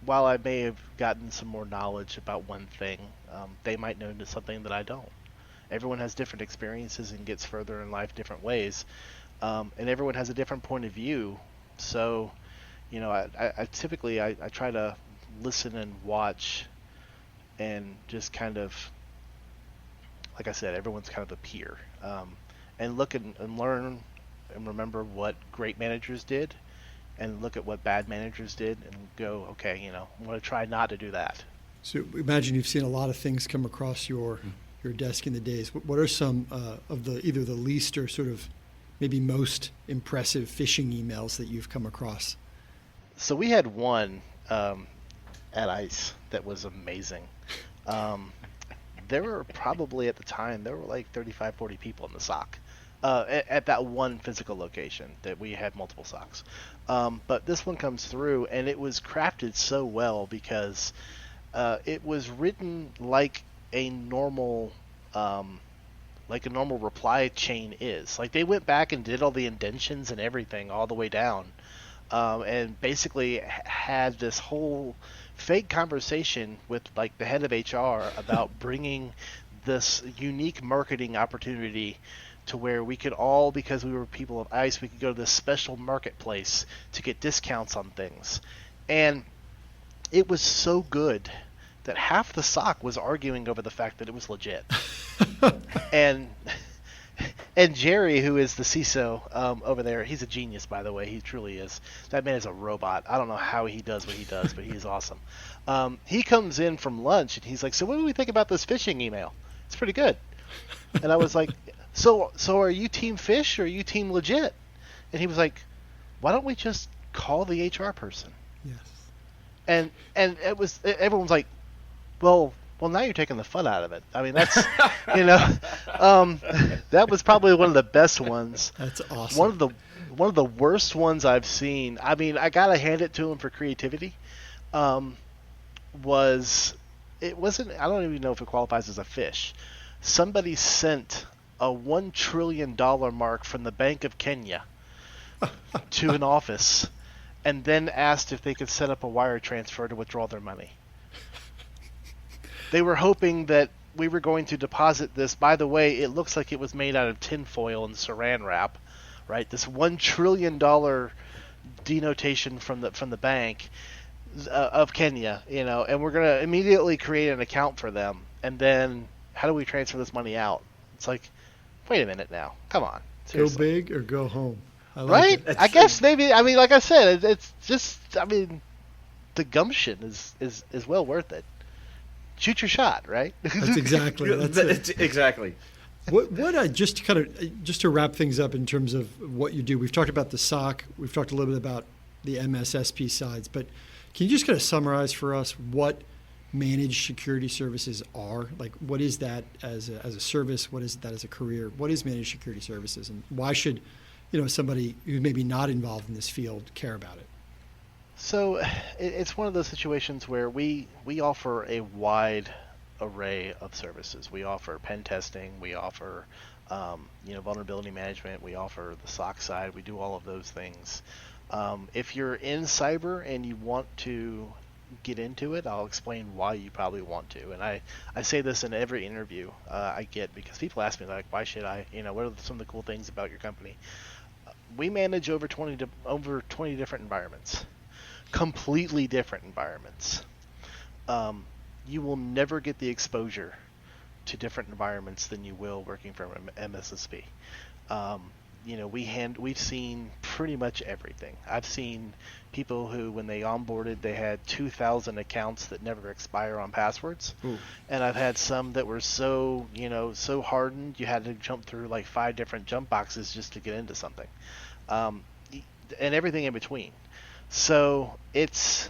while I may have gotten some more knowledge about one thing, they might know something that I don't. Everyone has different experiences and gets further in life different ways, and everyone has a different point of view. So, I typically try to listen and watch, and just kind of, like I said, everyone's kind of a peer. And look and learn and remember what great managers did, and look at what bad managers did, and go, okay, I'm going to try not to do that. So imagine you've seen a lot of things come across your desk in the days. What are some of either the least or sort of maybe most impressive phishing emails that you've come across? So we had one at ICE that was amazing. There were probably at the time, there were like 35, 40 people in the SOC. at that one physical location that we had multiple SOCs. But this one comes through, and it was crafted so well because it was written like a normal reply chain is. Like they went back and did all the indentions and everything all the way down, and basically had this whole fake conversation with like the head of HR about bringing this unique marketing opportunity to where we could all, because we were people of ICE, we could go to this special marketplace to get discounts on things. And it was so good that half the SOC was arguing over the fact that it was legit. And Jerry, who is the CISO over there, he's a genius, by the way. He truly is. That man is a robot. I don't know how he does what he does, but he is awesome. He comes in from lunch, and he's like, so what do we think about this phishing email? It's pretty good. And I was like, so are you team fish or are you team legit? And he was like, why don't we just call the HR person? Yes. And everyone's like, well, now you're taking the fun out of it. I mean, that's, that was probably one of the best ones. That's awesome. One of the worst ones I've seen. I mean, I gotta hand it to him for creativity. It wasn't. I don't even know if it qualifies as a fish. Somebody sent a $1 trillion mark from the Bank of Kenya to an office, and then asked if they could set up a wire transfer to withdraw their money. They were hoping that we were going to deposit this. By the way, it looks like it was made out of tinfoil and saran wrap, right? This $1 trillion denotation from the bank of Kenya, and we're going to immediately create an account for them. And then how do we transfer this money out? It's like, wait a minute now. Come on. Seriously. Go big or go home. I like right? it. I guess maybe, I mean, like I said, it's just, I mean, the gumption is well worth it. Shoot your shot, right? That's exactly. That's it. Exactly. What just to wrap things up in terms of what you do, we've talked about the SOC, we've talked a little bit about the MSSP sides, but can you just kind of summarize for us what managed security services are? Like, what is that as a service? What is that as a career? What is managed security services, and why should somebody who's maybe not involved in this field care about it? So it's one of those situations where we offer a wide array of services. We offer pen testing, we offer vulnerability management, we offer the SOC side, we do all of those things. If you're in cyber and you want to get into it, I'll explain why you probably want to. And I say this in every interview I get, because people ask me, like, why should I? What are some of the cool things about your company? We manage over 20 different environments. Completely different environments. You will never get the exposure to different environments than you will working from MSSP. We've seen pretty much everything. I've seen people who, when they onboarded, they had 2,000 accounts that never expire on passwords. Ooh. And I've had some that were so hardened you had to jump through like 5 different jump boxes just to get into something, and everything in between. So it's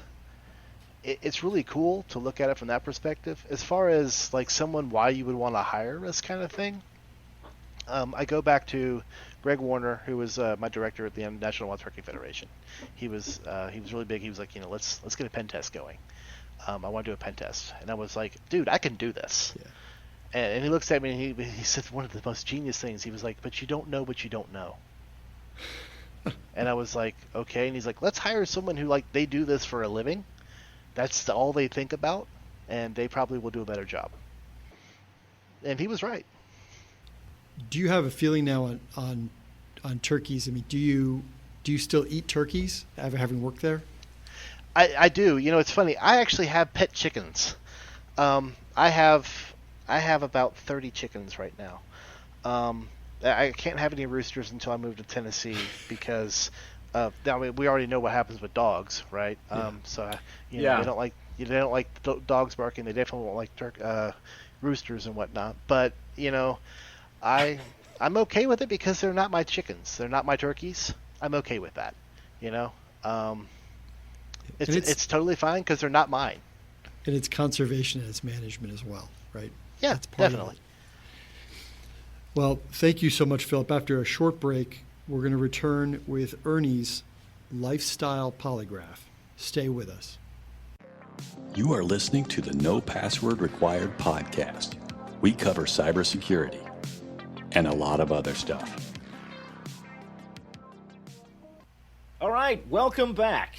really cool to look at it from that perspective. As far as like why you would want to hire us kind of thing, I go back to Greg Warner, who was my director at the National Networking Federation. He was really big. He was like, let's get a pen test going. I want to do a pen test, and I was like, dude, I can do this. Yeah. And he looks at me and he said one of the most genius things. He was like, but you don't know what you don't know. And I was like, okay. And he's like, let's hire someone who, like, they do this for a living. That's all they think about, and they probably will do a better job. And he was right. Do you have a feeling now on turkeys? I mean, do you still eat turkeys, having worked there? I do. It's funny. I actually have pet chickens. I have about 30 chickens right now. I can't have any roosters until I move to Tennessee because we already know what happens with dogs, right? Yeah. They don't like dogs barking. They definitely won't like roosters and whatnot. But I'm okay with it because they're not my chickens. They're not my turkeys. I'm okay with that. It's totally fine because they're not mine. And it's conservation and it's management as well, right? Yeah, that's part definitely. Of it. Well, thank you so much, Philip. After a short break, we're going to return with Ernie's lifestyle polygraph. Stay with us. You are listening to the No Password Required podcast. We cover cybersecurity and a lot of other stuff. All right, welcome back.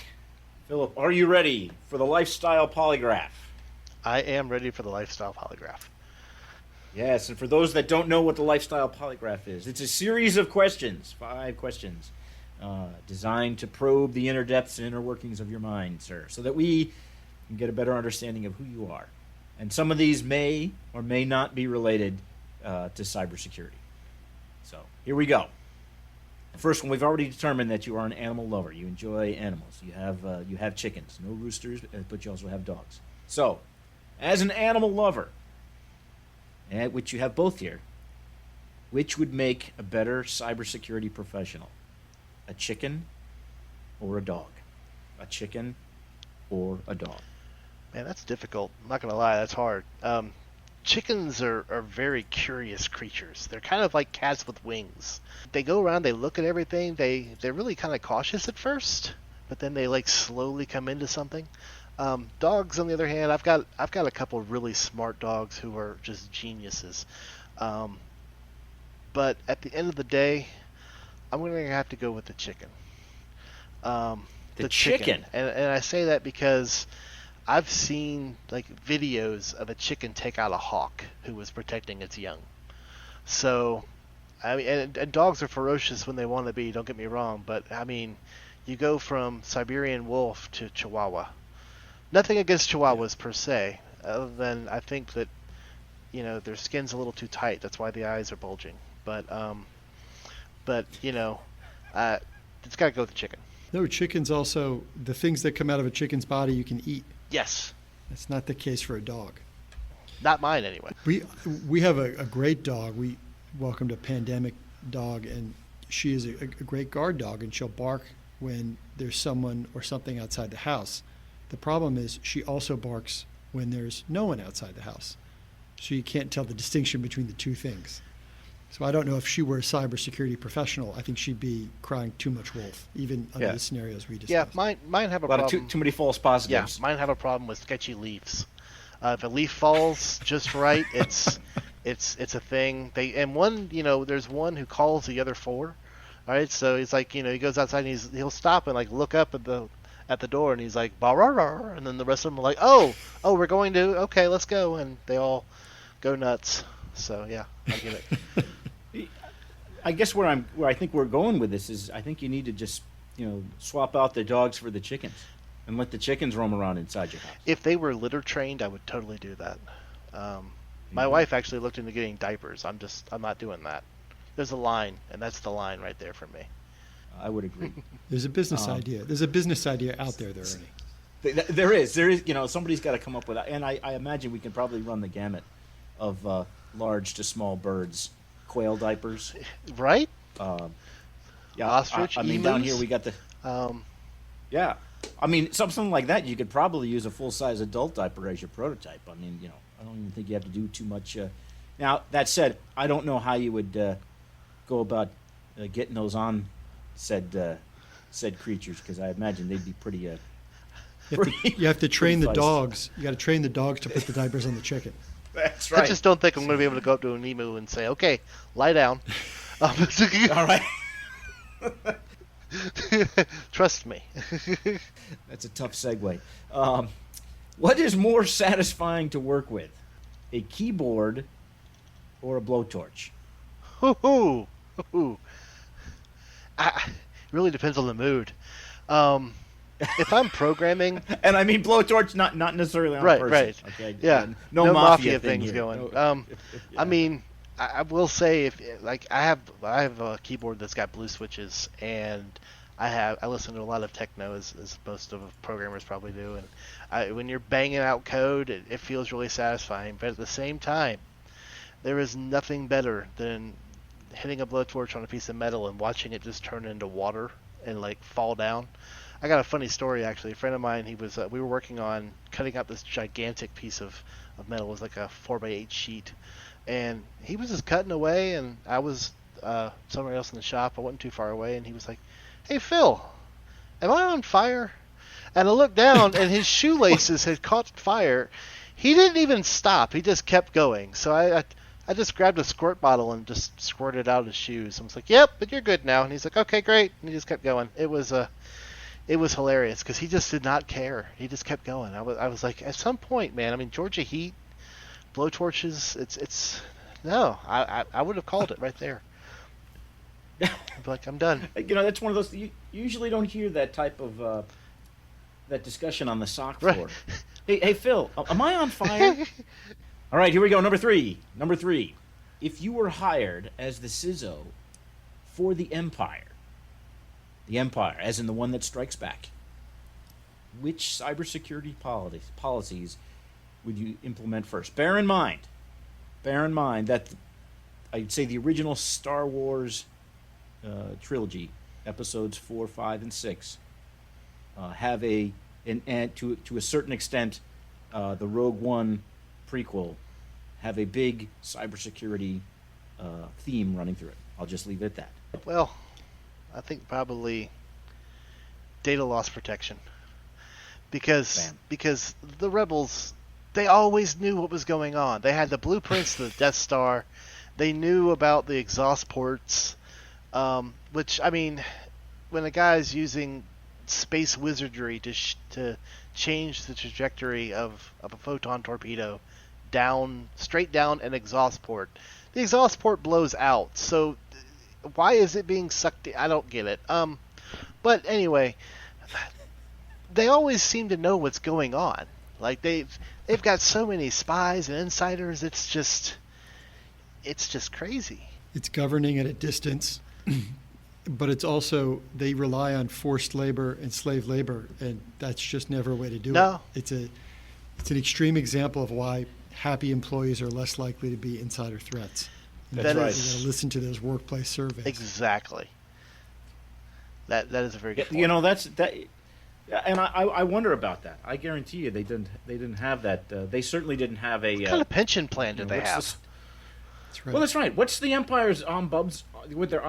Philip, are you ready for the lifestyle polygraph? I am ready for the lifestyle polygraph. Yes, and for those that don't know what the lifestyle polygraph is, it's a series of questions, 5 questions, designed to probe the inner depths and inner workings of your mind, sir, so that we can get a better understanding of who you are. And some of these may or may not be related to cybersecurity. So here we go. The first one, we've already determined that you are an animal lover. You enjoy animals. You have chickens, no roosters, but you also have dogs. So, as an animal lover, which you have both here, which would make a better cybersecurity professional? A chicken or a dog? A chicken or a dog? Man, that's difficult. I'm not going to lie, that's hard. Chickens are very curious creatures. They're kind of like cats with wings. They go around, they look at everything. They're really kind of cautious at first, but then they like slowly come into something. Dogs, on the other hand, I've got a couple of really smart dogs who are just geniuses. But at the end of the day, I'm going to have to go with the chicken. The chicken? And I say that because I've seen like videos of a chicken take out a hawk who was protecting its young. So, I mean, and dogs are ferocious when they want to be, don't get me wrong, but I mean, you go from Siberian wolf to Chihuahua. Nothing against Chihuahuas per se, other than I think that, their skin's a little too tight. That's why the eyes are bulging. But it's got to go with the chicken. No, chickens also, the things that come out of a chicken's body you can eat. Yes. That's not the case for a dog. Not mine, anyway. We have a great dog. We welcomed a pandemic dog, and she is a great guard dog, and she'll bark when there's someone or something outside the house. The problem is she also barks when there's no one outside the house. So you can't tell the distinction between the two things. So I don't know if she were a cybersecurity professional. I think she'd be crying too much wolf, even under the scenarios we discussed. Yeah, mine have a problem. Too many false positives. Yeah, mine have a problem with sketchy leaves. If a leaf falls just right, it's a thing. There's one who calls the other 4. All right, so he's like, he goes outside and he'll stop and like look up at the door and he's like, bah-rah-rah, and then the rest of them are like, oh, we're going to, okay, let's go, and they all go nuts. So yeah, I get it. I guess where I think we're going with this is I think you need to just swap out the dogs for the chickens and let the chickens roam around inside your house. If they were litter trained, I would totally do that. My wife actually looked into getting diapers. I'm not doing that. There's a line, and that's the line right there for me. I would agree. There's a business idea. There's a business idea out there, Ernie. There is. Somebody's got to come up with that, and I imagine we can probably run the gamut of large to small birds. Quail diapers, right? Yeah, ostrich. I mean, emus? down here we got the. Yeah, I mean, something like that. You could probably use a full-size adult diaper as your prototype. I mean, I don't even think you have to do too much. Now, that said, I don't know how you would go about getting those on said creatures, because I imagine they'd be pretty. You have to train the feisty. Dogs. You got to train the dogs to put the diapers on the chicken. That's right. I just don't think I'm going to be able to go up to an emu and say, okay, lie down. All right. Trust me. That's a tough segue. What is more satisfying to work with, a keyboard or a blowtorch? It really depends on the mood. If I'm programming, and I mean blowtorch, not necessarily on a person. Right. Okay. Yeah. No mafia things here. going. Yeah. I mean, I will say I have a keyboard that's got blue switches, and I listen to a lot of techno, as most of programmers probably do, and when you're banging out code, it feels really satisfying. But at the same time, there is nothing better than hitting a blowtorch on a piece of metal and watching it just turn into water and like fall down. I got a funny story actually. A friend of mine, we were working on cutting out this gigantic piece of metal. It was like a 4x8 sheet, And he was just cutting away, and I was somewhere else in the shop. I wasn't too far away, and he was like, "Hey, Phil, am I on fire?" And I looked down, and his shoelaces had caught fire. He didn't even stop. He just kept going. So I just grabbed a squirt bottle and just squirted out his shoes. I was like, "Yep, but you're good now." And he's like, "Okay, great." And he just kept going. It was hilarious because he just did not care. He just kept going. I was like, at some point, man. I mean, Georgia heat, blowtorches. It's no. I would have called it right there. I'd be like, I'm done. That's one of those. You usually don't hear that type of that discussion on the SOC floor. Right. Hey, Phil, am I on fire? All right, here we go. Number three. If you were hired as the CISO for the Empire, as in the one that strikes back, which cybersecurity policies would you implement first? Bear in mind that I'd say the original Star Wars trilogy, episodes 4, 5, and 6, have and to a certain extent, the Rogue One prequel have a big cybersecurity theme running through it. I'll just leave it at that. Well, I think probably data loss protection, because the rebels, they always knew what was going on. They had the blueprints to the Death Star. They knew about the exhaust ports, which, I mean, when a guy's using space wizardry to change the trajectory of a photon torpedo straight down an exhaust port, the exhaust port blows out. So why is it being sucked in? I don't get it. But anyway, they always seem to know what's going on. Like they've got so many spies and insiders. It's just crazy. It's governing at a distance, but it's also, they rely on forced labor and slave labor, and that's just never a way to do it. It's an extreme example of why happy employees are less likely to be insider threats. That's right. You got to listen to those workplace surveys. Exactly. That is a very good point. And I wonder about that. I guarantee you they didn't have that. They certainly didn't have a. What kind of pension plan did they have? That's right. Well, that's right. What's the Empire's with their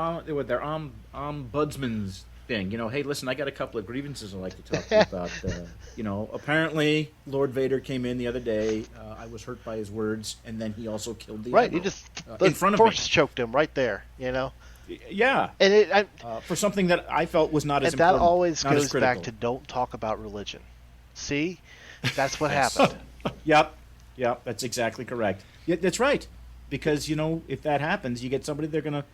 ombudsman's thing? Hey, listen, I got a couple of grievances I'd like to talk to you about. Apparently Lord Vader came in the other day. I was hurt by his words, and then he also killed the Right. Admiral, He just in front of me. force choked him right there. Yeah. And for something that I felt was not as and important. that always not goes as critical. back to don't talk about religion. See, that's what happened. Yep, that's exactly correct. Yeah, that's right. Because if that happens, you get somebody they're gonna,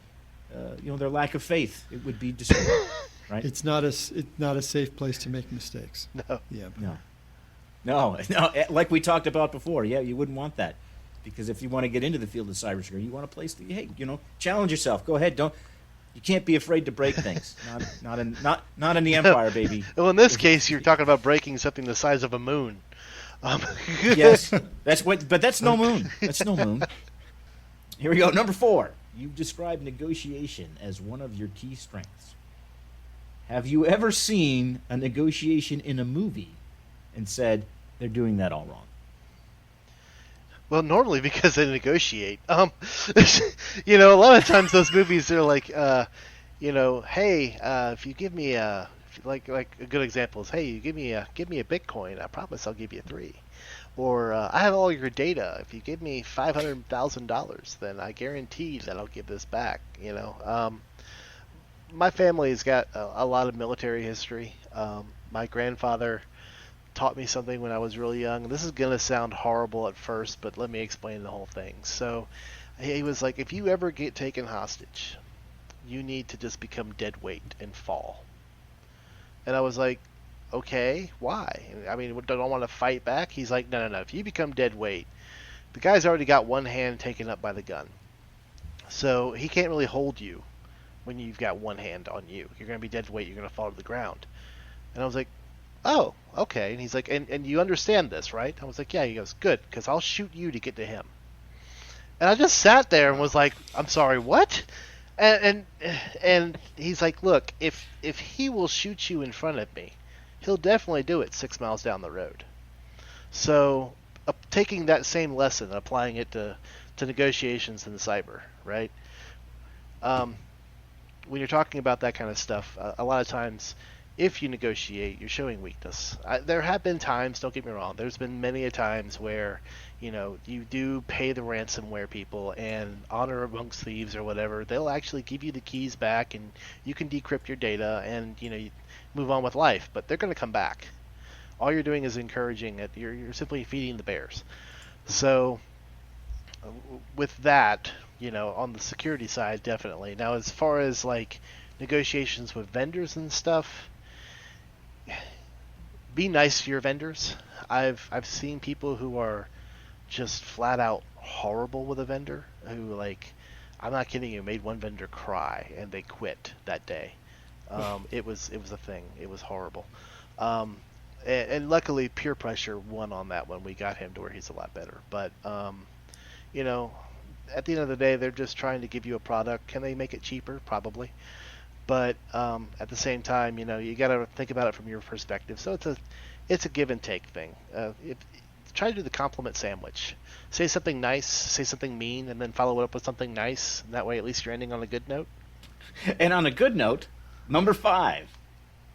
their lack of faith, it would be destroyed. Right? It's not a safe place to make mistakes. No. Yeah. No. Like we talked about before. Yeah, you wouldn't want that, because if you want to get into the field of cybersecurity, you want a place to, challenge yourself. Go ahead. You can't be afraid to break things. Not in the Empire, baby. Well, in this case, you're talking about breaking something the size of a moon. Yes, but that's no moon. That's no moon. Here we go. Number 4. You've described negotiation as one of your key strengths. Have you ever seen a negotiation in a movie and said they're doing that all wrong? Well, normally because they negotiate. A lot of times those movies are like, hey, if you give me like a good example is, hey, you give me a Bitcoin, I promise I'll give you 3. Or I have all your data. If you give me $500,000, then I guarantee that I'll give this back. My family's got a lot of military history. My grandfather taught me something when I was really young. This is going to sound horrible at first, but let me explain the whole thing. So he was like, if you ever get taken hostage, you need to just become dead weight and fall. And I was like, okay, why? I mean, don't I want to fight back? He's like, no. If you become dead weight, the guy's already got one hand taken up by the gun. So he can't really hold you when you've got one hand on you. You're going to be dead weight. You're going to fall to the ground. And I was like, oh, okay. And he's like, and you understand this, right? I was like, yeah. He goes, good, because I'll shoot you to get to him. And I just sat there and was like, I'm sorry, what? And he's like, look, if he will shoot you in front of me, he'll definitely do it 6 miles down the road. So taking that same lesson and applying it to to negotiations in cyber, right? When you're talking about that kind of stuff, a lot of times, if you negotiate, you're showing weakness. There have been times, don't get me wrong, there's been many a times where, you do pay the ransomware people, and honor amongst thieves or whatever, they'll actually give you the keys back, and you can decrypt your data, and you move on with life. But they're going to come back. All you're doing is encouraging it. You're simply feeding the bears. So with that, on the security side, definitely. Now, as far as like negotiations with vendors and stuff, be nice to your vendors. I've seen people who are just flat out horrible with a vendor, who, like, I'm not kidding you, made one vendor cry and they quit that day. It was a thing. It was horrible. And luckily peer pressure won on that one. We got him to where he's a lot better. But at the end of the day, they're just trying to give you a product. Can they make it cheaper? Probably. But at the same time, you got to think about it from your perspective. So it's a give and take thing. Try to do the compliment sandwich. Say something nice, say something mean, and then follow it up with something nice. And that way, at least you're ending on a good note. And on a good note, number 5.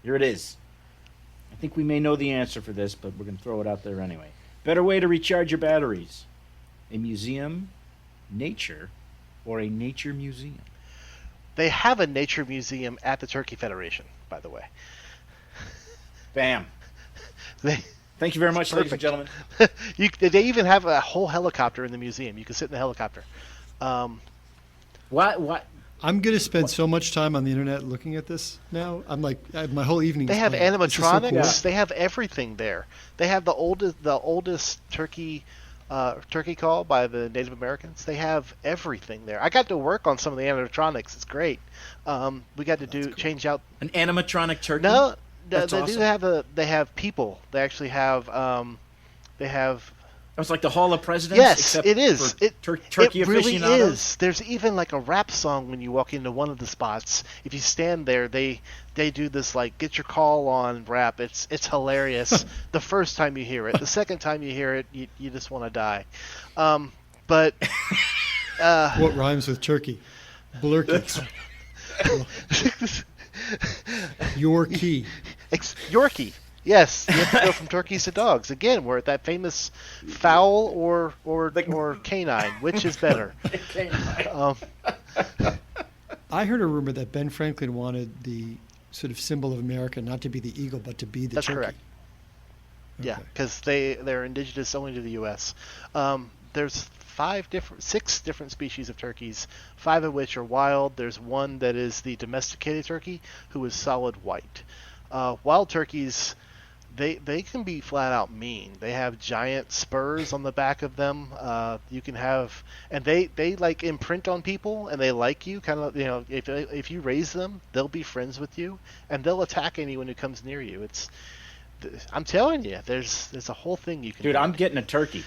Here it is. I think we may know the answer for this, but we're going to throw it out there anyway. Better way to recharge your batteries: a museum, nature, or a nature museum? They have a nature museum at the Turkey Federation, by the way. Bam. Thank you very much, ladies and gentlemen. They even have a whole helicopter in the museum. You can sit in the helicopter. What? I'm going to spend so much time on the internet looking at this now. I'm like, my whole evening. They is have planned. This is so animatronics. cool. They have everything there. They have the oldest turkey call by the Native Americans. They have everything there. I got to work on some of the animatronics. It's great. We got to change out an animatronic turkey. No, That's they awesome. do have they have people. They actually have It's like the Hall of Presidents. Yes, except it is. for turkey it really aficionados. is. There's even like a rap song when you walk into one of the spots. If you stand there, they do this like "Get Your Call On" rap. It's hilarious. The first time you hear it, the second time you hear it, you just want to die. But What rhymes with turkey? Blurkey. Yorkie. Yorkie. Yes, you have to go from turkeys to dogs. Again, we're at that famous fowl or canine. Which is better? I heard a rumor that Ben Franklin wanted the sort of symbol of America not to be the eagle, but to be the That's turkey. correct. Yeah, Okay. because they're indigenous only to the U.S. There's 6 different species of turkeys, 5 of which are wild. There's one that is the domesticated turkey, who is solid white. Wild turkeys, they can be flat out mean. They have giant spurs on the back of them. You can have, and they like imprint on people, and they like you. Kind of, if you raise them, they'll be friends with you, and they'll attack anyone who comes near you. I'm telling you, there's a whole thing you can Dude, do. I'm getting a turkey.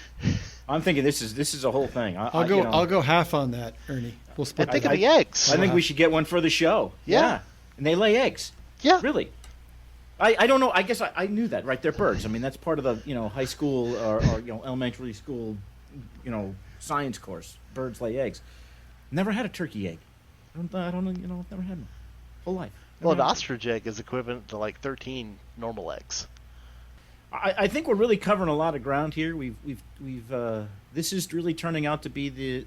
I'm thinking this is a whole thing. I'll go half on that, Ernie. We'll split. And think that of the up. eggs. I think we should get one for the show. Yeah. And they lay eggs. Yeah. Really. I don't know. I guess I knew that, right? They're birds. I mean, that's part of the high school or elementary school science course. Birds lay eggs. Never had a turkey egg. I don't know. Never had one. Whole life. Well, an Never had ostrich egg is equivalent to like 13 normal eggs. I think we're really covering a lot of ground here. We've this is really turning out to be the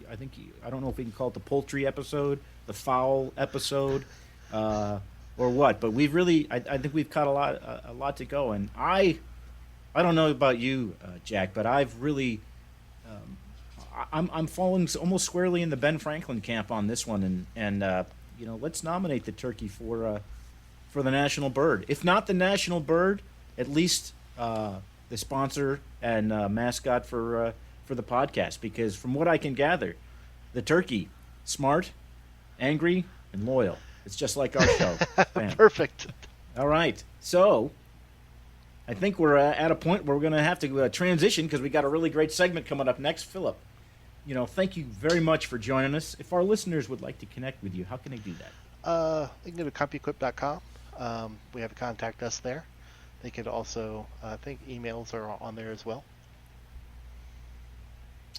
I don't know if we can call it the poultry episode, the fowl episode, or what. But we've really I think we've got a lot to go. And I don't know about you, Jack, but I've really I'm falling almost squarely in the Ben Franklin camp on this one. And let's nominate the turkey for the national bird. If not the national bird, at least the sponsor and mascot for the podcast, because from what I can gather, the turkey, smart, angry, and loyal. It's just like our show. Bam. Perfect. All right. So I think we're at a point where we're going to have to transition, because we got a really great segment coming up next. Phillip, thank you very much for joining us. If our listeners would like to connect with you, how can they do that? You can go to Compuquip.com. We have a contact us there. They could also, I think emails are on there as well.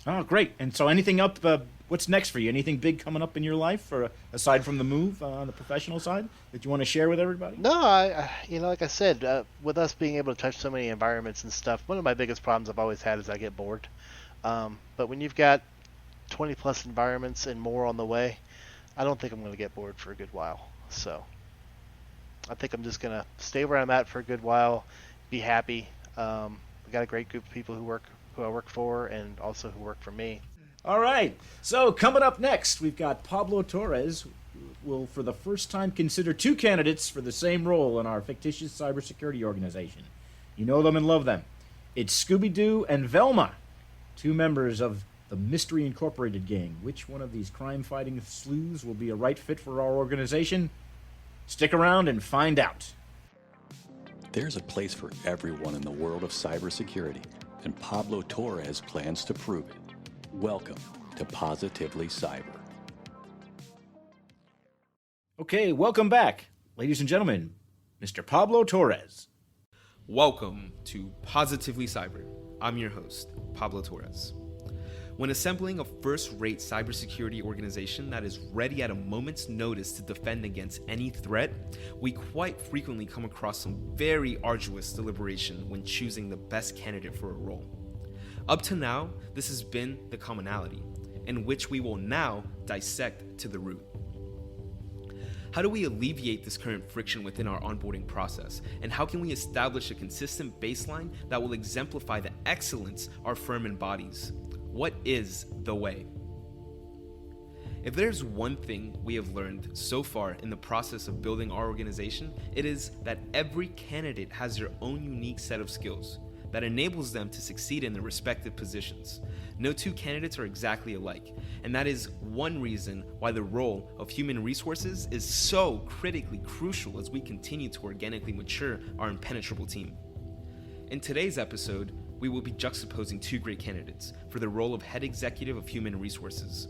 Oh, great. And so anything up, what's next for you? Anything big coming up in your life, or aside from the move on the professional side, that you want to share with everybody? No, like I said, with us being able to touch so many environments and stuff, one of my biggest problems I've always had is I get bored. But when you've got 20 plus environments and more on the way, I don't think I'm going to get bored for a good while. So I think I'm just going to stay where I'm at for a good while, be happy. We got a great group of people who I work for and also who work for me. All right. So coming up next, we've got Pablo Torres will, for the first time, consider two candidates for the same role in our fictitious cybersecurity organization. You know them and love them. It's Scooby-Doo and Velma, two members of the Mystery Incorporated gang. Which one of these crime-fighting sleuths will be a right fit for our organization? Stick around and find out. There's a place for everyone in the world of cybersecurity, and Pablo Torres plans to prove it. Welcome to Positively Cyber. Okay, welcome back, ladies and gentlemen, Mr. Pablo Torres. Welcome to Positively Cyber. I'm your host, Pablo Torres. When assembling a first-rate cybersecurity organization that is ready at a moment's notice to defend against any threat, we quite frequently come across some very arduous deliberation when choosing the best candidate for a role. Up to now, this has been the commonality, in which we will now dissect to the root. How do we alleviate this current friction within our onboarding process? And how can we establish a consistent baseline that will exemplify the excellence our firm embodies? What is the way? If there's one thing we have learned so far in the process of building our organization, it is that every candidate has their own unique set of skills that enables them to succeed in their respective positions. No two candidates are exactly alike, and that is one reason why the role of human resources is so critically crucial as we continue to organically mature our impenetrable team. In today's episode, we will be juxtaposing two great candidates for the role of head executive of human resources.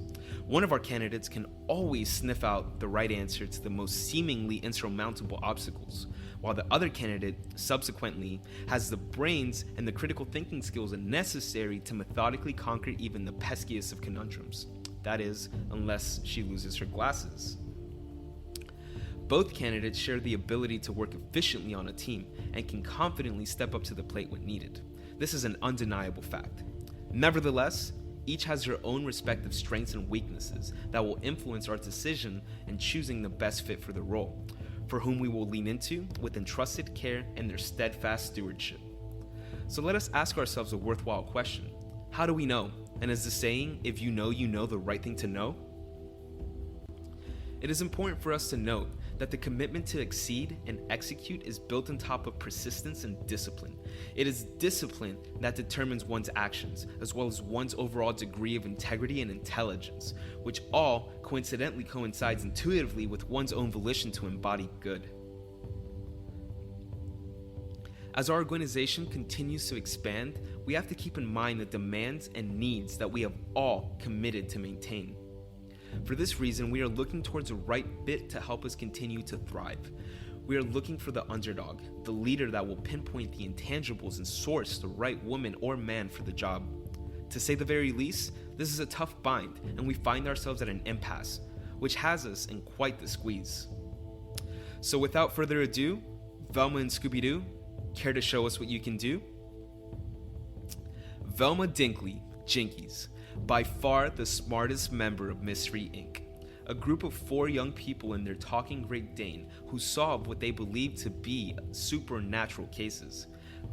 One of our candidates can always sniff out the right answer to the most seemingly insurmountable obstacles, while the other candidate subsequently has the brains and the critical thinking skills necessary to methodically conquer even the peskiest of conundrums. That is, unless she loses her glasses. Both candidates share the ability to work efficiently on a team and can confidently step up to the plate when needed. This is an undeniable fact. Nevertheless, each has their own respective strengths and weaknesses that will influence our decision in choosing the best fit for the role, for whom we will lean into with entrusted care and their steadfast stewardship. So let us ask ourselves a worthwhile question. How do we know? And is the saying, if you know the right thing to know? It is important for us to note that the commitment to exceed and execute is built on top of persistence and discipline. It is discipline that determines one's actions, as well as one's overall degree of integrity and intelligence, which all coincidentally coincides intuitively with one's own volition to embody good. As our organization continues to expand, we have to keep in mind the demands and needs that we have all committed to maintain. For this reason, we are looking towards the right fit to help us continue to thrive. We are looking for the underdog, the leader that will pinpoint the intangibles and source the right woman or man for the job. To say the very least, this is a tough bind, and we find ourselves at an impasse, which has us in quite the squeeze. So without further ado, Velma and Scooby-Doo, care to show us what you can do? Velma Dinkley, Jinkies, by far the smartest member of Mystery Inc., a group of 4 young people in their talking Great Dane who solve what they believe to be supernatural cases.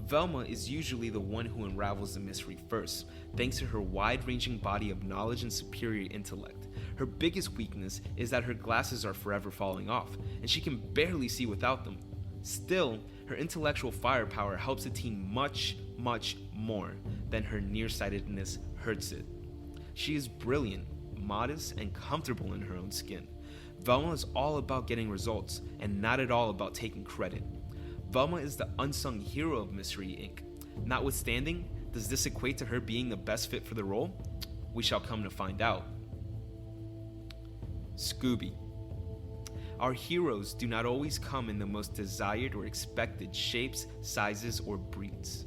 Velma is usually the one who unravels the mystery first, thanks to her wide-ranging body of knowledge and superior intellect. Her biggest weakness is that her glasses are forever falling off, and she can barely see without them. Still, her intellectual firepower helps the team much, much more than her nearsightedness hurts it. She is brilliant, modest, and comfortable in her own skin. Velma is all about getting results, and not at all about taking credit. Velma is the unsung hero of Mystery Inc. Notwithstanding, does this equate to her being the best fit for the role? We shall come to find out. Scooby. Our heroes do not always come in the most desired or expected shapes, sizes, or breeds.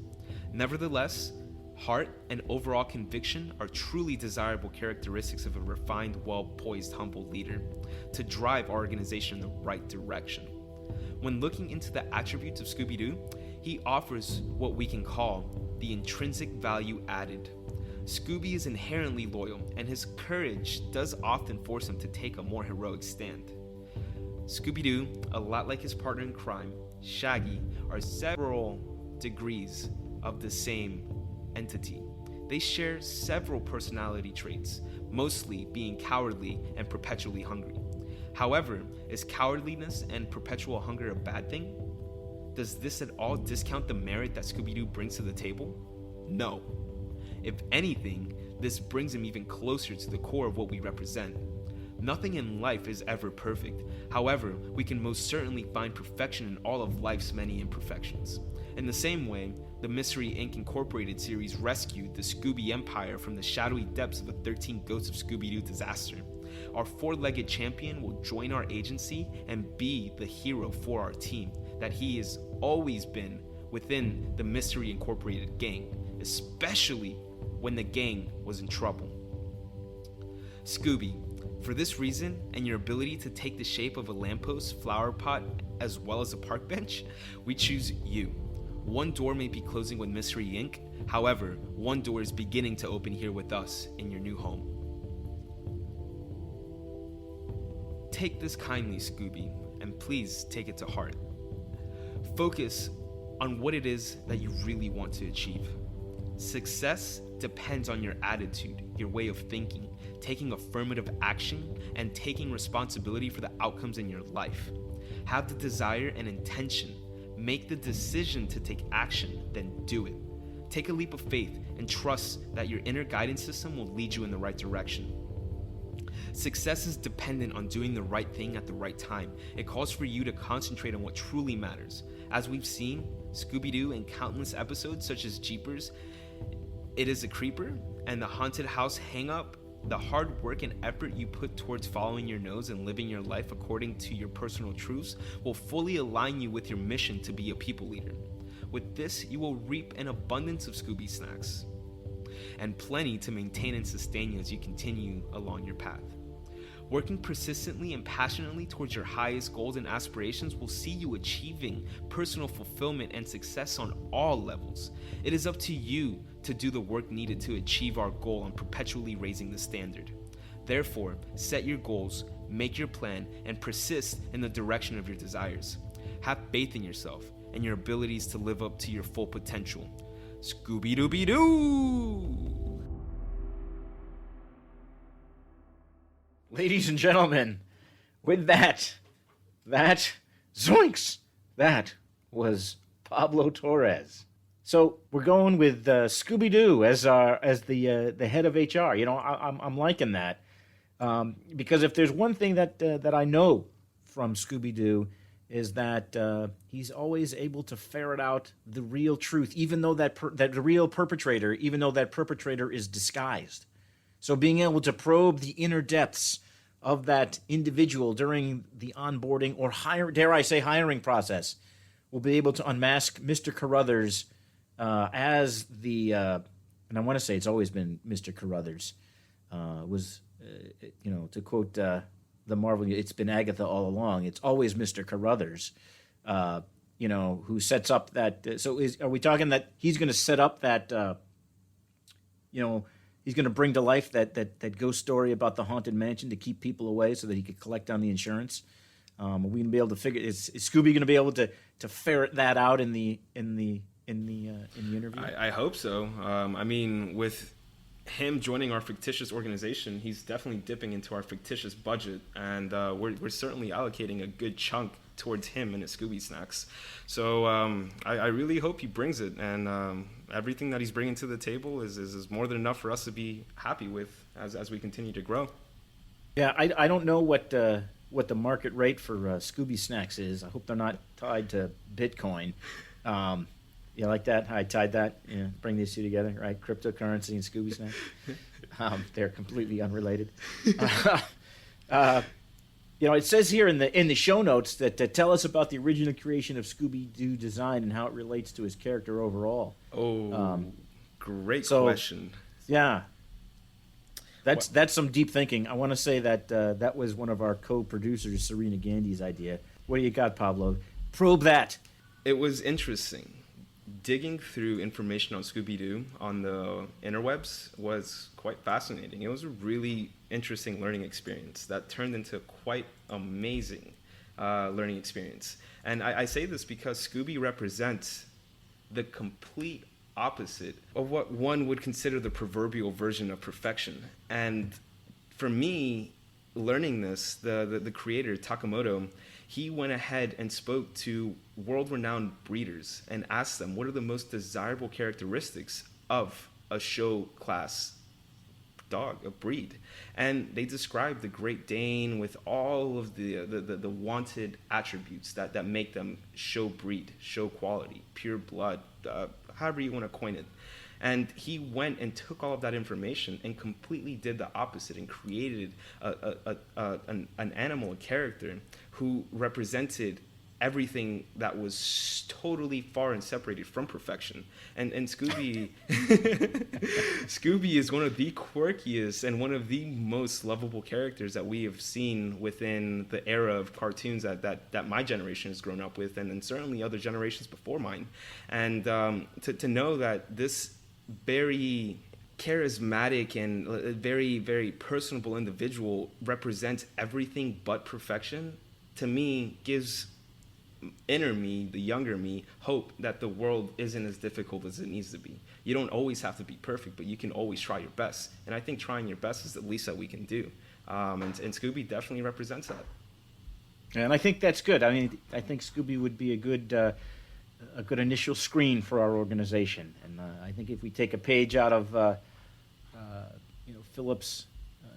Nevertheless, Heart and overall conviction are truly desirable characteristics of a refined, well-poised, humble leader to drive our organization in the right direction. When looking into the attributes of Scooby-Doo, he offers what we can call the intrinsic value added. Scooby is inherently loyal, and his courage does often force him to take a more heroic stand. Scooby-Doo, a lot like his partner in crime, Shaggy, are several degrees of the same entity. They share several personality traits, mostly being cowardly and perpetually hungry. However, is cowardliness and perpetual hunger a bad thing? Does this at all discount the merit that Scooby-Doo brings to the table? No. If anything, this brings him even closer to the core of what we represent. Nothing in life is ever perfect. However, we can most certainly find perfection in all of life's many imperfections. In the same way, the Mystery Inc. Incorporated series rescued the Scooby Empire from the shadowy depths of a 13 Ghosts of Scooby-Doo disaster. Our four-legged champion will join our agency and be the hero for our team that he has always been within the Mystery Incorporated gang, especially when the gang was in trouble. Scooby, for this reason and your ability to take the shape of a lamppost, flower pot, as well as a park bench, we choose you. One door may be closing with Mystery Inc. However, one door is beginning to open here with us in your new home. Take this kindly, Scooby, and please take it to heart. Focus on what it is that you really want to achieve. Success depends on your attitude, your way of thinking, taking affirmative action, and taking responsibility for the outcomes in your life. Have the desire and intention. Make the decision to take action, then do it. Take a leap of faith and trust that your inner guidance system will lead you in the right direction. Success is dependent on doing the right thing at the right time. It calls for you to concentrate on what truly matters. As we've seen, Scooby-Doo in countless episodes such as Jeepers, It Is a Creeper, and the Haunted House Hang-Up, the hard work and effort you put towards following your nose and living your life according to your personal truths will fully align you with your mission to be a people leader. With this, you will reap an abundance of Scooby snacks and plenty to maintain and sustain you as you continue along your path. Working persistently and passionately towards your highest goals and aspirations will see you achieving personal fulfillment and success on all levels. It is up to you to do the work needed to achieve our goal on perpetually raising the standard. Therefore, set your goals, make your plan, and persist in the direction of your desires. Have faith in yourself and your abilities to live up to your full potential. Scooby-Dooby-Doo! Ladies and gentlemen, with that zoinks, that was Pablo Torres. So we're going with Scooby-Doo as the head of HR. You know, I'm liking that because if there's one thing that I know from Scooby-Doo is that he's always able to ferret out the real truth, even though that real perpetrator is disguised. So being able to probe the inner depths of that individual during the onboarding or hiring process will be able to unmask Mr. Carruthers as the, and I want to say it's always been Mr. Carruthers, to quote the Marvel, it's been Agatha all along. It's always Mr. Carruthers, who sets up that. Are we talking that he's going to set up that, he's going to bring to life that ghost story about the haunted mansion to keep people away so that he could collect on the insurance? Are we going to be able to figure? Is Scooby going to be able to ferret that out in the interview? I hope so. With him joining our fictitious organization, he's definitely dipping into our fictitious budget, and we're certainly allocating a good chunk towards him and his Scooby snacks. So I really hope he brings it, and everything that he's bringing to the table is more than enough for us to be happy with as we continue to grow. Yeah, I don't know what the market rate for Scooby snacks is. I hope they're not tied to Bitcoin. You like that? I tied that. Yeah, bring these two together, right? Cryptocurrency and Scooby snacks. They're completely unrelated. It says here in the show notes that tell us about the original creation of Scooby-Doo design and how it relates to his character overall. Great So, question. Yeah. That's some deep thinking. I want to say that that was one of our co-producers, Serena Gandy's idea. What do you got, Pablo? Probe that. It was interesting. Digging through information on Scooby-Doo on the interwebs was quite fascinating. It was a really interesting learning experience that turned into quite amazing learning experience. And I say this because Scooby represents the complete opposite of what one would consider the proverbial version of perfection. And for me, learning this, the creator, Takamoto, he went ahead and spoke to world-renowned breeders and asked them what are the most desirable characteristics of a show class dog, a breed. And they described the Great Dane with all of the wanted attributes that make them show breed, show quality, pure blood, however you want to coin it. And he went and took all of that information and completely did the opposite and created an animal, a character who represented everything that was totally far and separated from perfection. And Scooby Scooby is one of the quirkiest and one of the most lovable characters that we have seen within the era of cartoons that my generation has grown up with, and certainly other generations before mine. And to know that this very charismatic and very, very personable individual represents everything but perfection, to me, gives inner me, the younger me, hope that the world isn't as difficult as it needs to be. You don't always have to be perfect, but you can always try your best. And I think trying your best is the least that we can do. And Scooby definitely represents that. And I think that's good. I mean, I think Scooby would be a good initial screen for our organization. And I think if we take a page out of Philip's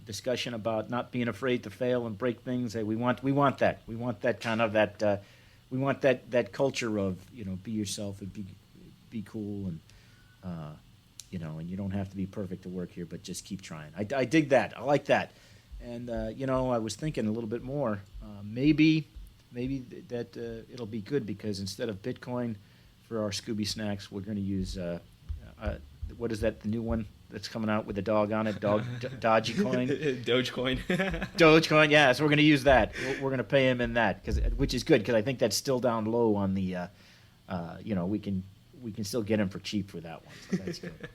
discussion about not being afraid to fail and break things, we want that. We want that kind of that. We want that culture of be yourself and be cool and and you don't have to be perfect to work here, but just keep trying. I dig that. I like that. And I was thinking a little bit more. Maybe that it'll be good because instead of Bitcoin for our Scooby snacks, we're going to use what is that? The new one that's coming out with a dog on it, Dogecoin. Dogecoin. Dogecoin, yeah. So we're going to use that. We're going to pay him in that, which is good because I think that's still down low on the. We can still get him for cheap for that one. So that's good.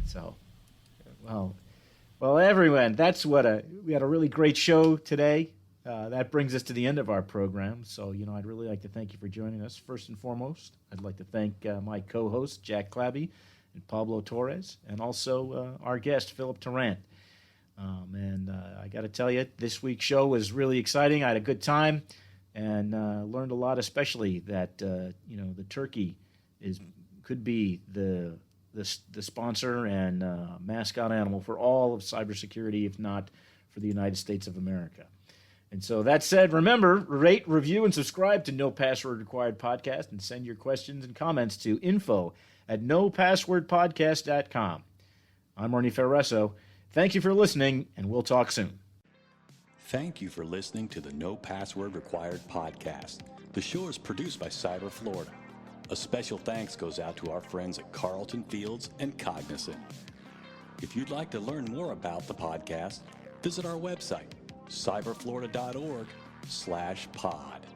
So, well, everyone, that's we had a really great show today. That brings us to the end of our program. So, I'd really like to thank you for joining us. First and foremost, I'd like to thank my co-hosts, Jack Clabby and Pablo Torres, and also our guest, Phillip Tarrant. And I got to tell you, this week's show was really exciting. I had a good time and learned a lot, especially that, the turkey could be the sponsor and mascot animal for all of cybersecurity, if not for the United States of America. And so that said, remember, rate, review, and subscribe to No Password Required Podcast and send your questions and comments to info@nopasswordpodcast.com. I'm Ernie Ferreso. Thank you for listening, and we'll talk soon. Thank you for listening to the No Password Required Podcast. The show is produced by Cyber Florida. A special thanks goes out to our friends at Carlton Fields and Cognizant. If you'd like to learn more about the podcast, visit our website, cyberflorida.org/pod.